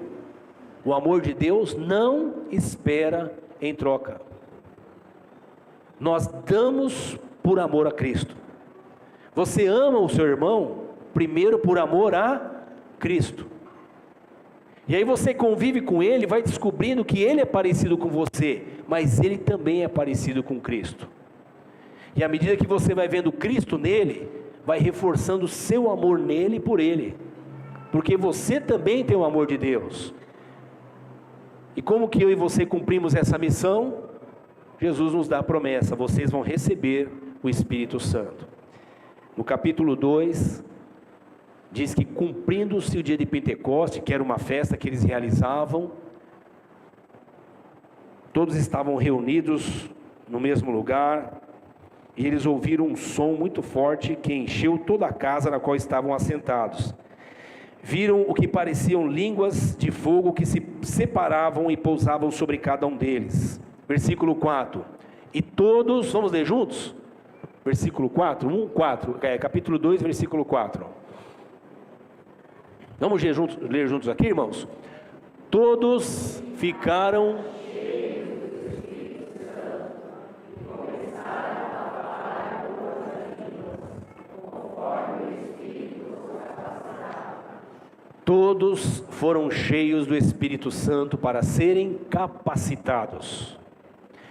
O amor de Deus não espera em troca. Nós damos por amor a Cristo. Você ama o seu irmão primeiro por amor a Cristo. E aí você convive com ele, vai descobrindo que ele é parecido com você, mas ele também é parecido com Cristo. E à medida que você vai vendo Cristo nele, vai reforçando o seu amor nele e por ele. Porque você também tem o amor de Deus. E como que eu e você cumprimos essa missão? Jesus nos dá a promessa: vocês vão receber o Espírito Santo. No capítulo 2, diz que cumprindo-se o dia de Pentecoste, que era uma festa que eles realizavam, todos estavam reunidos no mesmo lugar, e eles ouviram um som muito forte que encheu toda a casa na qual estavam assentados. Viram o que pareciam línguas de fogo que se separavam e pousavam sobre cada um deles. Versículo 4. E todos, vamos ler juntos? Versículo 4, 4, capítulo 2, versículo 4. Vamos ler juntos aqui, irmãos? Todos ficaram todos foram cheios do Espírito Santo para serem capacitados.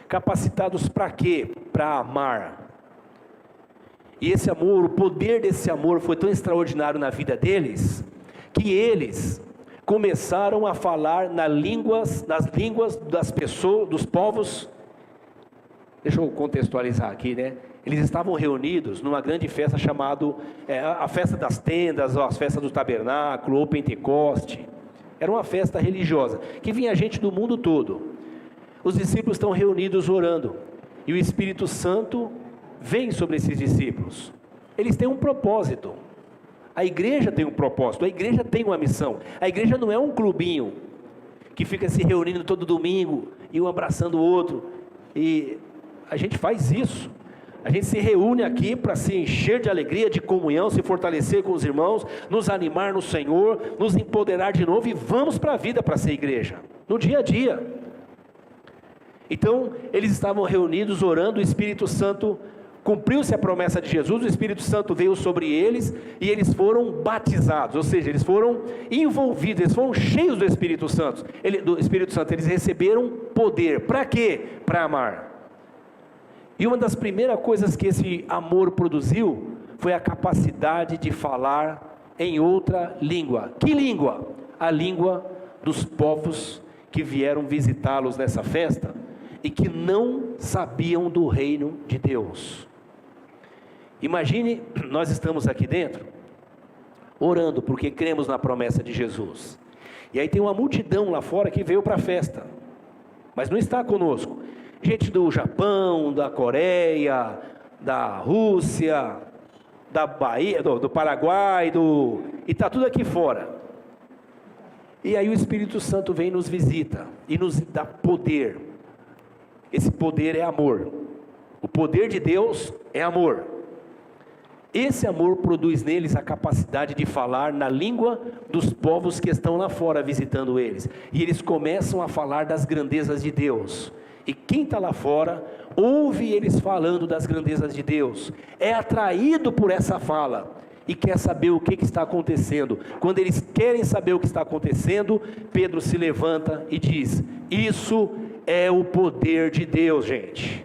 Capacitados para quê? Para amar. E esse amor, o poder desse amor foi tão extraordinário na vida deles, que eles começaram a falar nas línguas das pessoas, dos povos. Deixa eu contextualizar aqui, né? Eles estavam reunidos numa grande festa chamada a festa das tendas, ou a festa do tabernáculo, ou Pentecoste. Era uma festa religiosa, que vinha gente do mundo todo. Os discípulos estão reunidos orando, e o Espírito Santo vem sobre esses discípulos. Eles têm um propósito. A igreja tem um propósito, a igreja tem uma missão. A igreja não é um clubinho que fica se reunindo todo domingo e um abraçando o outro. E a gente faz isso. A gente se reúne aqui para se encher de alegria, de comunhão, se fortalecer com os irmãos, nos animar no Senhor, nos empoderar de novo e vamos para a vida para ser igreja, no dia a dia. Então, eles estavam reunidos orando, o Espírito Santo cumpriu-se a promessa de Jesus, o Espírito Santo veio sobre eles e eles foram batizados, ou seja, eles foram envolvidos, eles foram cheios do Espírito Santo. Eles receberam poder. Para quê? Para amar. E uma das primeiras coisas que esse amor produziu foi a capacidade de falar em outra língua. Que língua? A língua dos povos que vieram visitá-los nessa festa e que não sabiam do reino de Deus. Imagine, nós estamos aqui dentro, orando, porque cremos na promessa de Jesus. E aí tem uma multidão lá fora que veio para a festa, mas não está conosco. Gente do Japão, da Coreia, da Rússia, da Bahia, do Paraguai, e está tudo aqui fora. E aí o Espírito Santo vem e nos visita, e nos dá poder. Esse poder é amor. O poder de Deus é amor. Esse amor produz neles a capacidade de falar na língua dos povos que estão lá fora visitando eles. E eles começam a falar das grandezas de Deus. E quem está lá fora, ouve eles falando das grandezas de Deus. É atraído por essa fala e quer saber o que está acontecendo. Quando eles querem saber o que está acontecendo, Pedro se levanta e diz: isso é o poder de Deus, gente.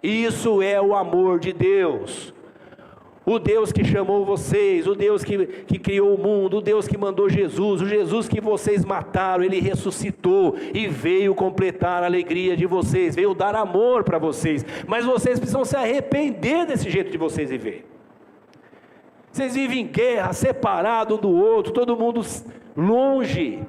Isso é o amor de Deus. O Deus que chamou vocês, o Deus que criou o mundo, o Deus que mandou Jesus, o Jesus que vocês mataram, Ele ressuscitou e veio completar a alegria de vocês, veio dar amor para vocês, mas vocês precisam se arrepender desse jeito de vocês viver. Vocês vivem em guerra, separado um do outro, todo mundo longe.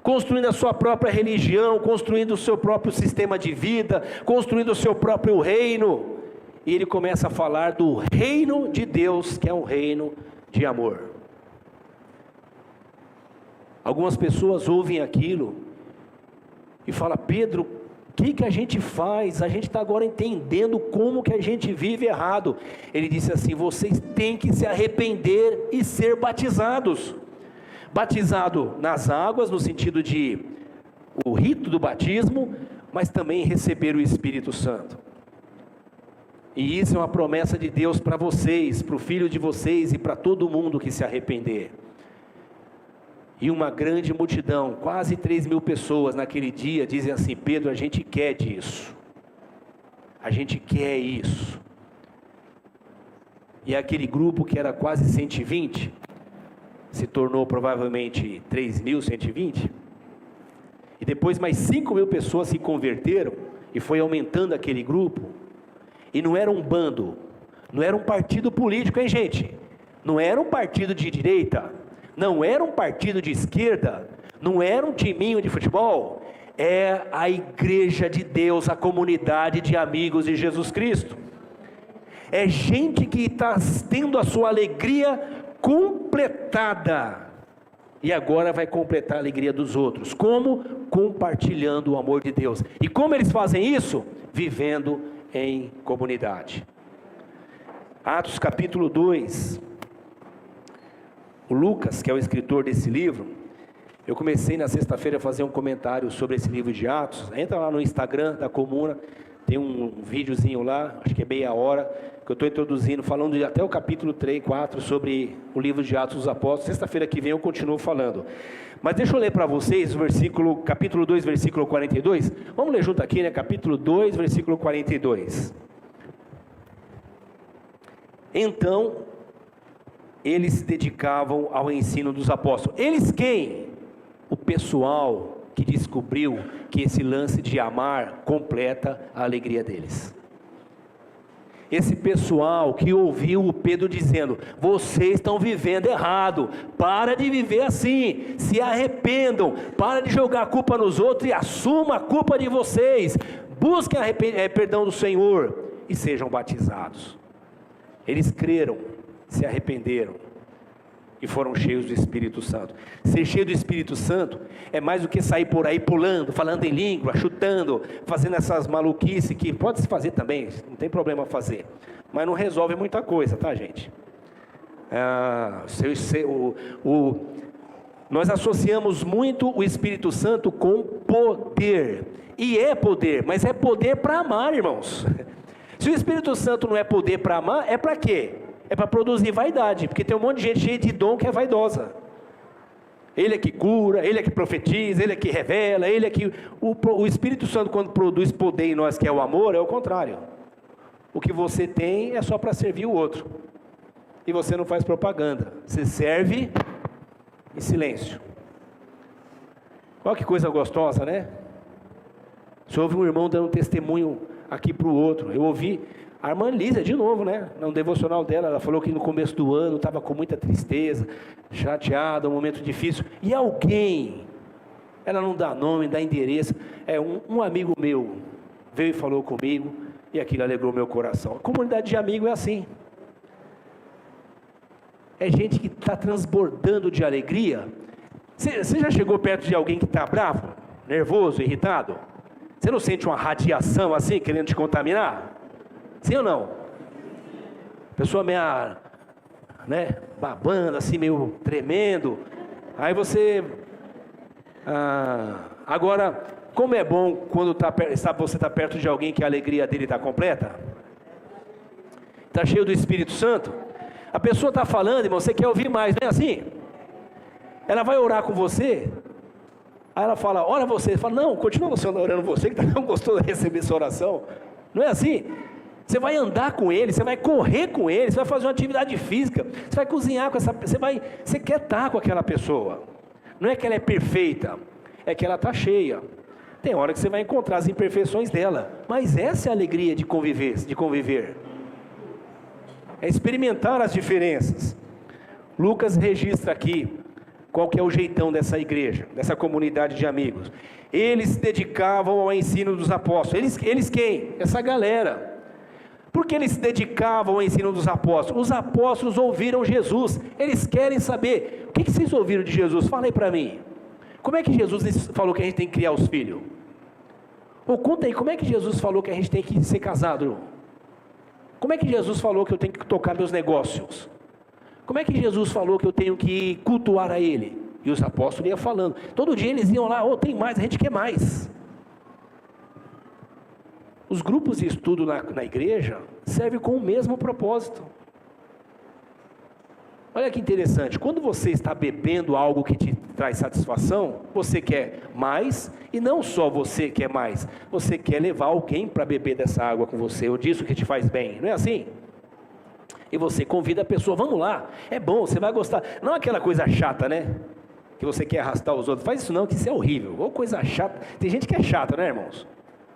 construindo a sua própria religião, construindo o seu próprio sistema de vida, construindo o seu próprio reino. E ele começa a falar do reino de Deus, que é um reino de amor. Algumas pessoas ouvem aquilo e falam: Pedro, o que a gente faz? A gente está agora entendendo como que a gente vive errado. Ele disse assim: vocês têm que se arrepender e ser batizados. Batizado nas águas, no sentido de o rito do batismo, mas também receber o Espírito Santo. E isso é uma promessa de Deus para vocês, para o filho de vocês e para todo mundo que se arrepender. E uma grande multidão, quase 3.000 pessoas naquele dia, dizem assim: Pedro, a gente quer disso, a gente quer isso. E aquele grupo que era quase 120, se tornou provavelmente 3.120, e depois mais 5.000 pessoas se converteram, e foi aumentando aquele grupo. E não era um bando, não era um partido político, hein, gente? Não era um partido de direita, não era um partido de esquerda, não era um timinho de futebol. É a igreja de Deus, a comunidade de amigos de Jesus Cristo. É gente que está tendo a sua alegria completada, e agora vai completar a alegria dos outros. Como? Compartilhando o amor de Deus. E como eles fazem isso? Vivendo em comunidade. Atos capítulo 2. O Lucas, que é o escritor desse livro, eu comecei na sexta-feira a fazer um comentário sobre esse livro de Atos. Entra lá no Instagram da Comuna, tem um videozinho lá, acho que é meia hora, que eu estou introduzindo, falando até o capítulo 3, 4, sobre o livro de Atos dos Apóstolos. Sexta-feira que vem eu continuo falando. Mas deixa eu ler para vocês o capítulo 2, versículo 42. Vamos ler junto aqui, né? Capítulo 2, versículo 42. Então, eles se dedicavam ao ensino dos apóstolos. Eles quem? O pessoal que descobriu que esse lance de amar completa a alegria deles. Esse pessoal que ouviu o Pedro dizendo: vocês estão vivendo errado, para de viver assim, se arrependam, para de jogar a culpa nos outros e assuma a culpa de vocês, busquem perdão do Senhor e sejam batizados. Eles creram, se arrependeram e foram cheios do Espírito Santo. Ser cheio do Espírito Santo é mais do que sair por aí pulando, falando em língua, chutando, fazendo essas maluquices que pode se fazer também, não tem problema fazer, mas não resolve muita coisa, tá, gente? Nós associamos muito o Espírito Santo com poder, e é poder, mas é poder para amar, irmãos. Se o Espírito Santo não é poder para amar, é para quê? É para produzir vaidade, porque tem um monte de gente cheia de dom que é vaidosa. Ele é que cura, ele é que profetiza, ele é que revela, ele é que... O Espírito Santo, quando produz poder em nós, que é o amor, é o contrário. O que você tem é só para servir o outro. E você não faz propaganda, você serve em silêncio. Olha que coisa gostosa, né? Você ouve um irmão dando um testemunho aqui para o outro. Eu ouvi a irmã Lísia, de novo, né? No devocional dela, ela falou que no começo do ano estava com muita tristeza, chateada, um momento difícil. E alguém, ela não dá nome, dá endereço, um amigo meu veio e falou comigo, e aquilo alegrou meu coração. A comunidade de amigos é assim. É gente que está transbordando de alegria. Você já chegou perto de alguém que está bravo, nervoso, irritado? Você não sente uma radiação assim, querendo te contaminar? Sim ou não? Pessoa meio, né, babando, assim, meio tremendo. Aí você... agora, como é bom quando você está perto de alguém que a alegria dele está completa? Está cheio do Espírito Santo? A pessoa está falando, irmão, você quer ouvir mais, não é assim? Ela vai orar com você, aí ela fala, ora você. Fala, não, continua você orando você, que não gostou de receber essa oração. Não é assim? Você vai andar com ele, você vai correr com ele, você vai fazer uma atividade física, você vai cozinhar com essa pessoa, você quer estar com aquela pessoa. Não é que ela é perfeita, é que ela está cheia. Tem hora que você vai encontrar as imperfeições dela, mas essa é a alegria de conviver. É experimentar as diferenças. Lucas registra aqui Qual que é o jeitão dessa igreja, dessa comunidade de amigos? Eles se dedicavam ao ensino dos apóstolos. Eles quem? Essa galera. Por que eles se dedicavam ao ensino dos apóstolos? Os apóstolos ouviram Jesus. Eles querem saber, o que vocês ouviram de Jesus? Fala aí para mim. Como é que Jesus falou que a gente tem que criar os filhos? Ou conta aí, como é que Jesus falou que a gente tem que ser casado? Como é que Jesus falou que eu tenho que tocar meus negócios? Como é que Jesus falou que eu tenho que cultuar a Ele? E os apóstolos iam falando. Todo dia eles iam lá, tem mais, a gente quer mais. Os grupos de estudo na igreja servem com o mesmo propósito. Olha que interessante, quando você está bebendo algo que te traz satisfação, você quer mais, e não só você quer mais, você quer levar alguém para beber dessa água com você, ou disso que te faz bem, não é assim? E você convida a pessoa, vamos lá, é bom, você vai gostar, não aquela coisa chata, né? Que você quer arrastar os outros, faz isso não, que isso é horrível, ou coisa chata, tem gente que é chata, né, irmãos?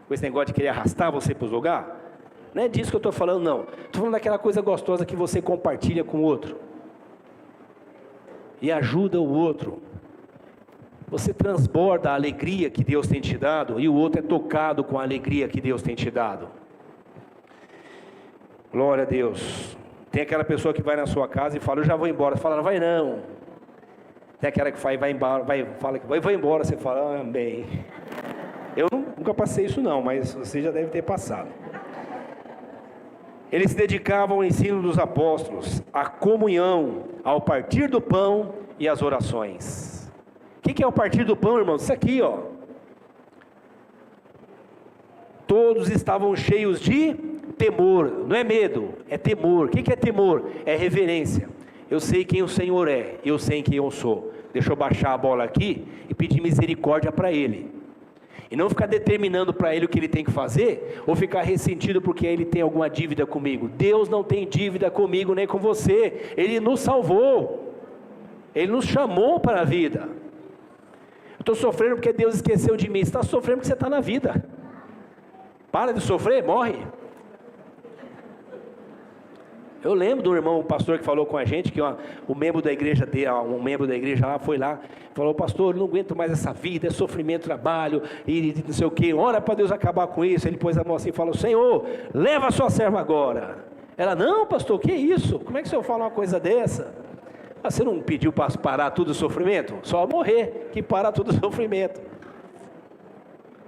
Com esse negócio de querer arrastar você para os lugares, não é disso que eu estou falando, não, estou falando daquela coisa gostosa que você compartilha com o outro, e ajuda o outro, você transborda a alegria que Deus tem te dado, e o outro é tocado com a alegria que Deus tem te dado. Glória a Deus. Tem aquela pessoa que vai na sua casa e fala, eu já vou embora, você fala, não vai não. Tem aquela que vai embora, fala que vai embora, você fala, bem. Eu nunca passei isso não, mas você já deve ter passado. Eles se dedicavam ao ensino dos apóstolos, à comunhão, ao partir do pão e às orações. O que é o partir do pão, irmãos? Isso aqui, ó. Todos estavam cheios de temor, não é medo, é temor. O que é temor? É reverência. Eu sei quem o Senhor é, eu sei quem eu sou. Deixa eu baixar a bola aqui e pedir misericórdia para Ele. E não ficar determinando para Ele o que Ele tem que fazer, ou ficar ressentido porque Ele tem alguma dívida comigo. Deus não tem dívida comigo nem com você. Ele nos salvou. Ele nos chamou para a vida. Eu estou sofrendo porque Deus esqueceu de mim. Você está sofrendo porque você está na vida. Para de sofrer, morre. Eu lembro do irmão, o pastor que falou com a gente, que um membro da igreja lá foi lá, falou, pastor, eu não aguento mais essa vida, é sofrimento, trabalho, e não sei o que, ora para Deus acabar com isso. Ele pôs a mão assim e falou, Senhor, leva a sua serva agora. Ela, não pastor, o que é isso? Como é que o senhor fala uma coisa dessa? Você não pediu para parar tudo o sofrimento? Só morrer, que para tudo o sofrimento.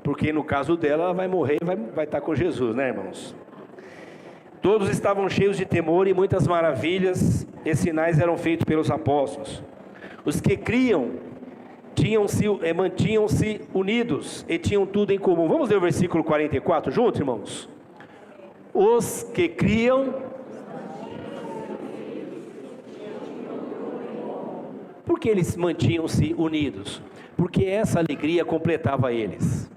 Porque no caso dela, ela vai morrer e vai estar com Jesus, né, irmãos? Todos estavam cheios de temor e muitas maravilhas e sinais eram feitos pelos apóstolos. Os que criam mantinham-se unidos e tinham tudo em comum. Vamos ler o versículo 44 juntos, irmãos? Os que criam. Por que eles mantinham-se unidos? Porque essa alegria completava eles.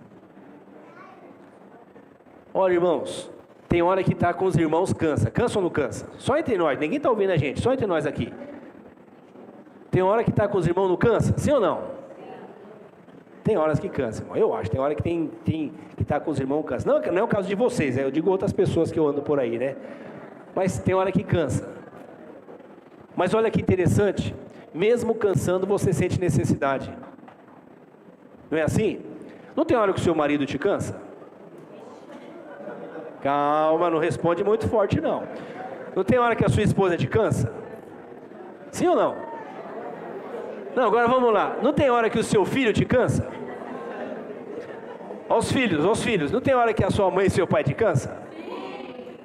Olha, irmãos, tem hora que está com os irmãos, cansa ou não cansa? Só entre nós, ninguém está ouvindo a gente, só entre nós aqui. Tem hora que está com os irmãos, não cansa? Sim ou não? Tem horas que cansa, irmão. Eu acho, tem hora que que está com os irmãos, cansa. Não é o caso de vocês, eu digo outras pessoas que eu ando por aí, né? Mas tem hora que cansa. Mas olha que interessante, mesmo cansando você sente necessidade. Não é assim? Não tem hora que o seu marido te cansa? Calma, não responde muito forte não. Não tem hora que a sua esposa te cansa? Sim ou não? Não, agora vamos lá. Não tem hora que o seu filho te cansa? Aos filhos. Não tem hora que a sua mãe e seu pai te cansa?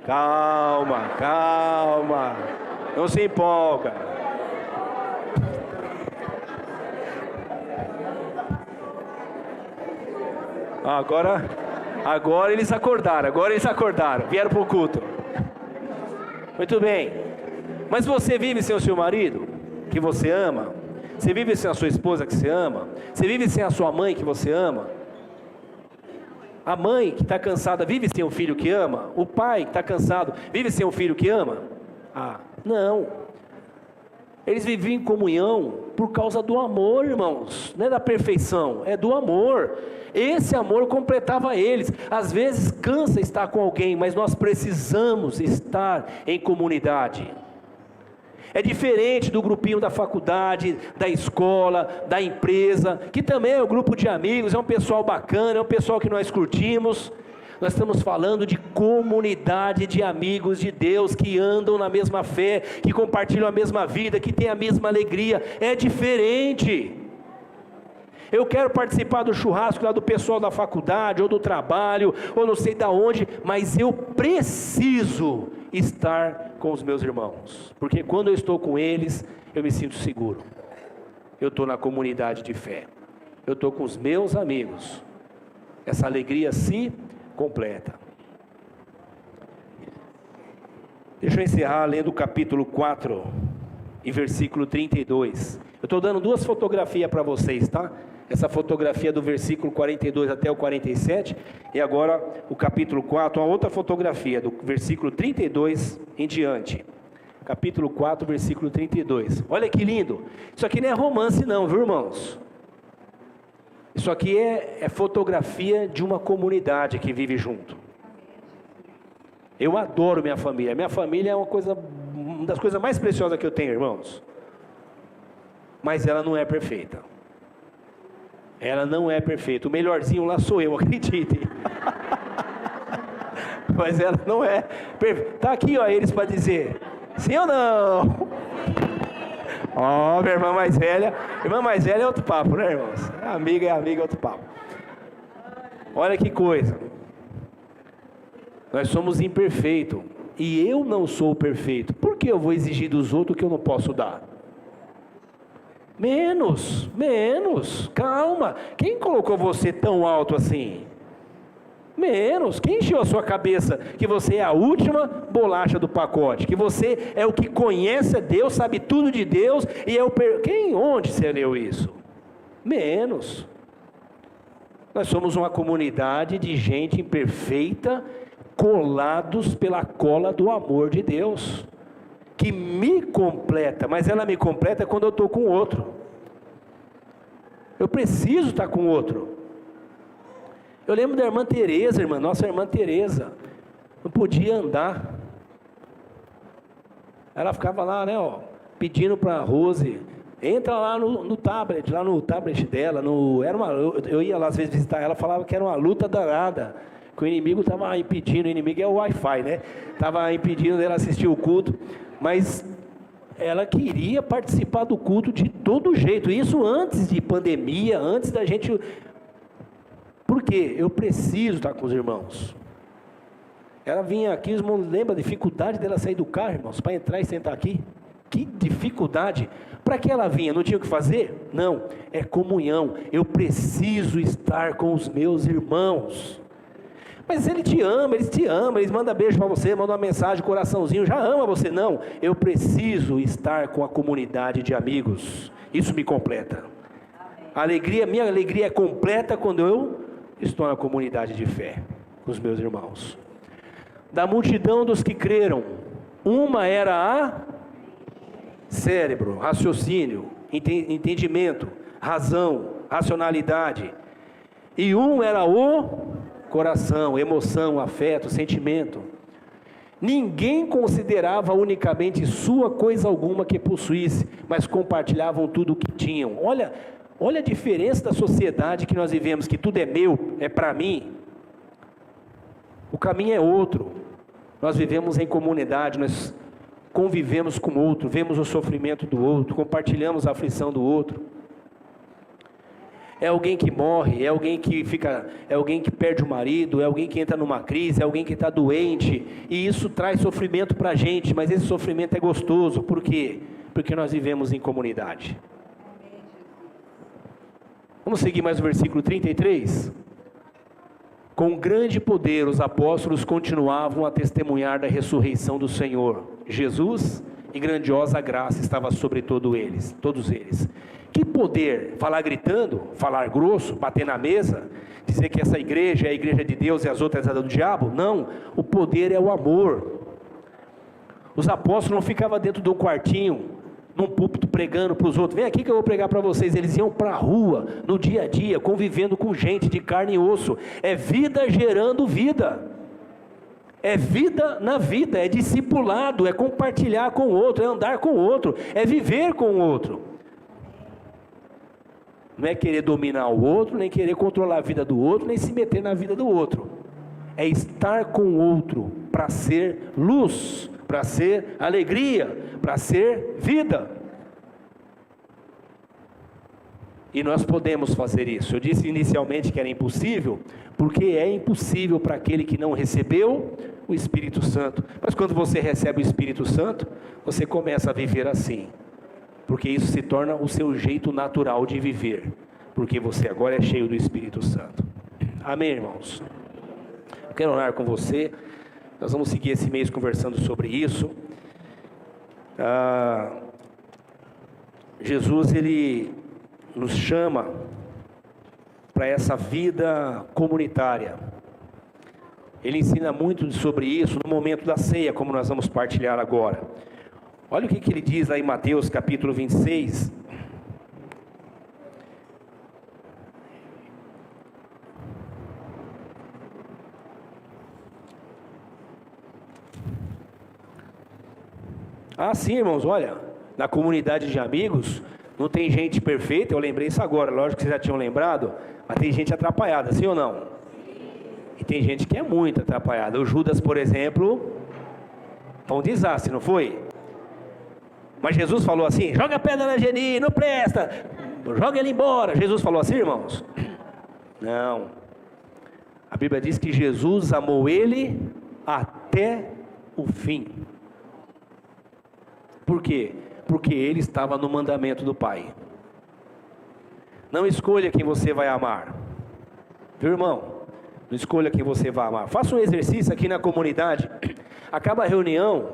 Calma. Não se empolga. Agora eles acordaram, vieram para o culto. Muito bem. Mas você vive sem o seu marido, que você ama? Você vive sem a sua esposa, que você ama? Você vive sem a sua mãe, que você ama? A mãe que está cansada, vive sem o filho que ama? O pai que está cansado, vive sem o filho que ama? Não. Eles viviam em comunhão por causa do amor, irmãos. Não é da perfeição, é do amor. Esse amor completava eles. Às vezes cansa estar com alguém, mas nós precisamos estar em comunidade. É diferente do grupinho da faculdade, da escola, da empresa, que também é um grupo de amigos, é um pessoal bacana, é um pessoal que nós curtimos. Nós estamos falando de comunidade de amigos de Deus, que andam na mesma fé, que compartilham a mesma vida, que têm a mesma alegria. É diferente. Eu quero participar do churrasco lá do pessoal da faculdade, ou do trabalho, ou não sei de onde, mas eu preciso estar com os meus irmãos, porque quando eu estou com eles, eu me sinto seguro. Eu estou na comunidade de fé, eu estou com os meus amigos, essa alegria se completa. Deixa eu encerrar lendo o capítulo 4, em versículo 32. Eu estou dando duas fotografias para vocês, tá? Essa fotografia do versículo 42 até o 47, e agora o capítulo 4, uma outra fotografia, do versículo 32 em diante. Capítulo 4, versículo 32. Olha que lindo. Isso aqui não é romance não, viu, irmãos? Isso aqui é fotografia de uma comunidade que vive junto. Eu adoro minha família. Minha família é uma das coisas mais preciosas que eu tenho, irmãos. Mas ela não é perfeita. Ela não é perfeita. O melhorzinho lá sou eu, acreditem. Mas ela não é perfeita. Está aqui, ó, eles para dizer sim ou não. Ó, minha irmã mais velha. Irmã mais velha é outro papo, né, irmãos? Amiga é amiga, é outro papo. Olha que coisa. Nós somos imperfeitos. E eu não sou perfeito. Por que eu vou exigir dos outros o que eu não posso dar? Menos, calma. Quem colocou você tão alto assim? Menos. Quem encheu a sua cabeça que você é a última bolacha do pacote? Que você é o que conhece a Deus, sabe tudo de Deus e é o onde você leu isso? Menos. Nós somos uma comunidade de gente imperfeita, colados pela cola do amor de Deus, que me completa, mas ela me completa quando eu estou com o outro. Eu preciso estar com o outro. Eu lembro da irmã Tereza, nossa irmã Tereza, não podia andar. Ela ficava lá, né, ó, pedindo para a Rose, entra lá no tablet dela, eu ia lá às vezes visitar ela, falava que era uma luta danada, que o inimigo estava impedindo, o inimigo é o Wi-Fi, né, estava impedindo dela assistir o culto, mas ela queria participar do culto de todo jeito, isso antes de pandemia, antes da gente... Por quê? Eu preciso estar com os irmãos. Ela vinha aqui, os irmãos lembram da dificuldade dela sair do carro, irmãos, para entrar e sentar aqui? Que dificuldade! Para que ela vinha? Não tinha o que fazer? Não, é comunhão. Eu preciso estar com os meus irmãos. Mas ele te ama, eles te amam, eles mandam beijo para você, mandam uma mensagem, coraçãozinho, já ama você. Não, eu preciso estar com a comunidade de amigos. Isso me completa. Minha alegria é completa quando eu estou na comunidade de fé, com os meus irmãos. Da multidão dos que creram, uma era a cérebro, raciocínio, entendimento, razão, racionalidade, e um era o coração, emoção, afeto, sentimento. Ninguém considerava unicamente sua coisa alguma que possuísse, mas compartilhavam tudo o que tinham. Olha a diferença da sociedade que nós vivemos, que tudo é meu, é para mim. O caminho é outro. Nós vivemos em comunidade, nós convivemos com o outro, vemos o sofrimento do outro, compartilhamos a aflição do outro. É alguém que morre, é alguém que perde o marido, é alguém que entra numa crise, é alguém que está doente, e isso traz sofrimento para a gente, mas esse sofrimento é gostoso. Por quê? Porque nós vivemos em comunidade. Vamos seguir mais o versículo 33? Com grande poder os apóstolos continuavam a testemunhar da ressurreição do Senhor Jesus, e grandiosa graça estava sobre todos eles. Que poder? Falar gritando, falar grosso, bater na mesa, dizer que essa igreja é a igreja de Deus e as outras é do diabo? Não, o poder é o amor. Os apóstolos não ficavam dentro de um quartinho, num púlpito pregando para os outros, vem aqui que eu vou pregar para vocês. Eles iam para a rua, no dia a dia, convivendo com gente de carne e osso. É vida gerando vida. É vida na vida, é discipulado, é compartilhar com o outro, é andar com o outro, é viver com o outro. Não é querer dominar o outro, nem querer controlar a vida do outro, nem se meter na vida do outro. É estar com o outro para ser luz, para ser alegria, para ser vida. E nós podemos fazer isso. Eu disse inicialmente que era impossível, porque é impossível para aquele que não recebeu o Espírito Santo. Mas quando você recebe o Espírito Santo, você começa a viver assim, porque isso se torna o seu jeito natural de viver, porque você agora é cheio do Espírito Santo. Amém, irmãos? Eu quero orar com você. Nós vamos seguir esse mês conversando sobre isso. Jesus, Ele nos chama para essa vida comunitária. Ele ensina muito sobre isso no momento da ceia, como nós vamos partilhar agora. Olha o que ele diz lá em Mateus capítulo 26. Sim, irmãos, olha, na comunidade de amigos, não tem gente perfeita, eu lembrei isso agora, lógico que vocês já tinham lembrado, mas tem gente atrapalhada, sim ou não? E tem gente que é muito atrapalhada. O Judas, por exemplo, foi um desastre, não foi? Mas Jesus falou assim: joga a pedra na Geni, não presta, joga ele embora. Jesus falou assim, irmãos? Não. A Bíblia diz que Jesus amou ele até o fim. Por quê? Porque ele estava no mandamento do Pai. Não escolha quem você vai amar, viu, irmão? Não escolha quem você vai amar. Faça um exercício aqui na comunidade. Acaba a reunião,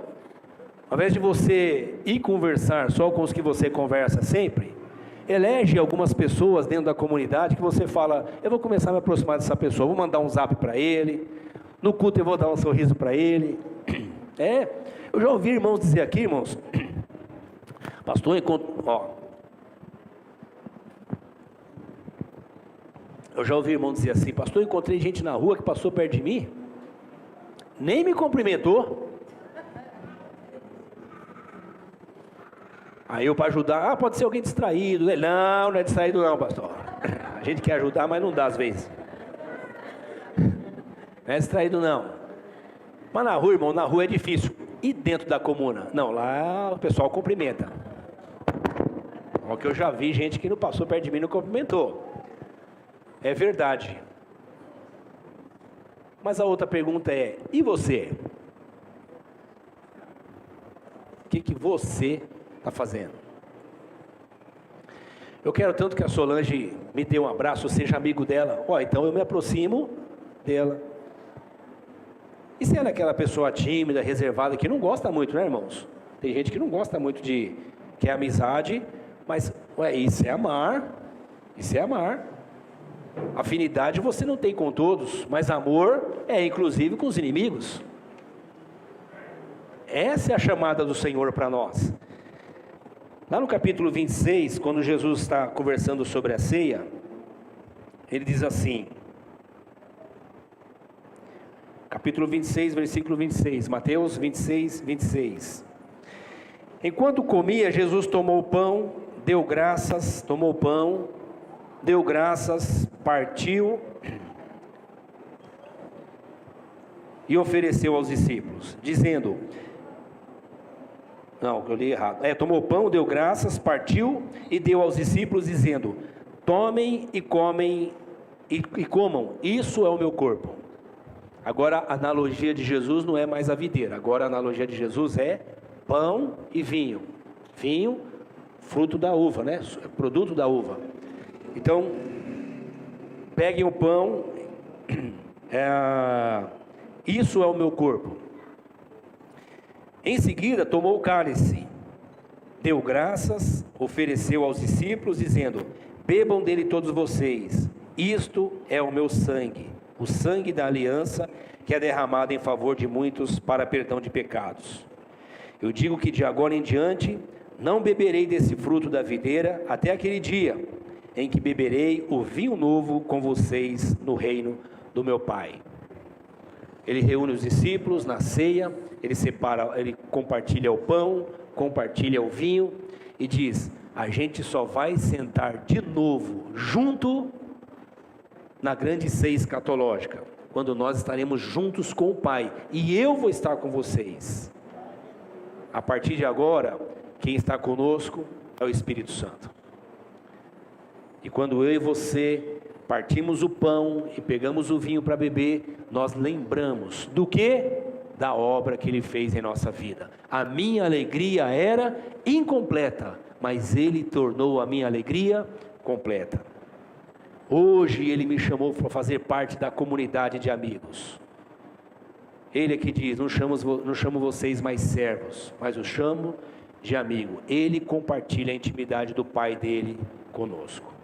ao invés de você ir conversar só com os que você conversa sempre, elege algumas pessoas dentro da comunidade que você fala: eu vou começar a me aproximar dessa pessoa, vou mandar um zap para ele, no culto eu vou dar um sorriso para ele. Eu já ouvi irmãos dizer aqui, irmãos, pastor, eu já ouvi irmão dizer assim: pastor, encontrei gente na rua que passou perto de mim, nem me cumprimentou. Aí eu, para ajudar, pode ser alguém distraído. Não, não é distraído não, pastor. A gente quer ajudar, mas não dá às vezes. Não é distraído não. Mas na rua, irmão, na rua é difícil. E dentro da comuna? Não, lá o pessoal cumprimenta. Porque eu já vi gente que não passou perto de mim e não cumprimentou. É verdade. Mas a outra pergunta é: e você? O que você está fazendo? Eu quero tanto que a Solange me dê um abraço, seja amigo dela. Então eu me aproximo dela. E se ela é aquela pessoa tímida, reservada, que não gosta muito, né, irmãos? Tem gente que não gosta muito de que é amizade, mas isso é amar. Isso é amar. Afinidade você não tem com todos, mas amor é inclusive com os inimigos. Essa é a chamada do Senhor para nós. Lá no capítulo 26, quando Jesus está conversando sobre a ceia, ele diz assim, capítulo 26, versículo 26, Mateus 26, 26. Enquanto comia, Jesus tomou o pão, deu graças, partiu e ofereceu aos discípulos, dizendo... Não, eu li errado. Tomou o pão, deu graças, partiu e deu aos discípulos, dizendo: tomem e comam, isso é o meu corpo. Agora a analogia de Jesus não é mais a videira, agora a analogia de Jesus é pão e vinho. Vinho, fruto da uva, né? Produto da uva. Então, peguem o pão, isso é o meu corpo. Em seguida, tomou o cálice, deu graças, ofereceu aos discípulos, dizendo: bebam dele todos vocês, isto é o meu sangue, o sangue da aliança, que é derramado em favor de muitos para perdão de pecados. Eu digo que de agora em diante, não beberei desse fruto da videira, até aquele dia, em que beberei o vinho novo com vocês no reino do meu Pai. Ele reúne os discípulos na ceia, ele compartilha o pão, compartilha o vinho e diz: a gente só vai sentar de novo junto na grande ceia escatológica, quando nós estaremos juntos com o Pai, e eu vou estar com vocês. A partir de agora, quem está conosco é o Espírito Santo. E quando eu e você partimos o pão e pegamos o vinho para beber, nós lembramos do quê? Da obra que Ele fez em nossa vida. A minha alegria era incompleta, mas Ele tornou a minha alegria completa. Hoje Ele me chamou para fazer parte da comunidade de amigos. Ele é que diz: não chamo vocês mais servos, mas os chamo de amigo. Ele compartilha a intimidade do Pai dele conosco.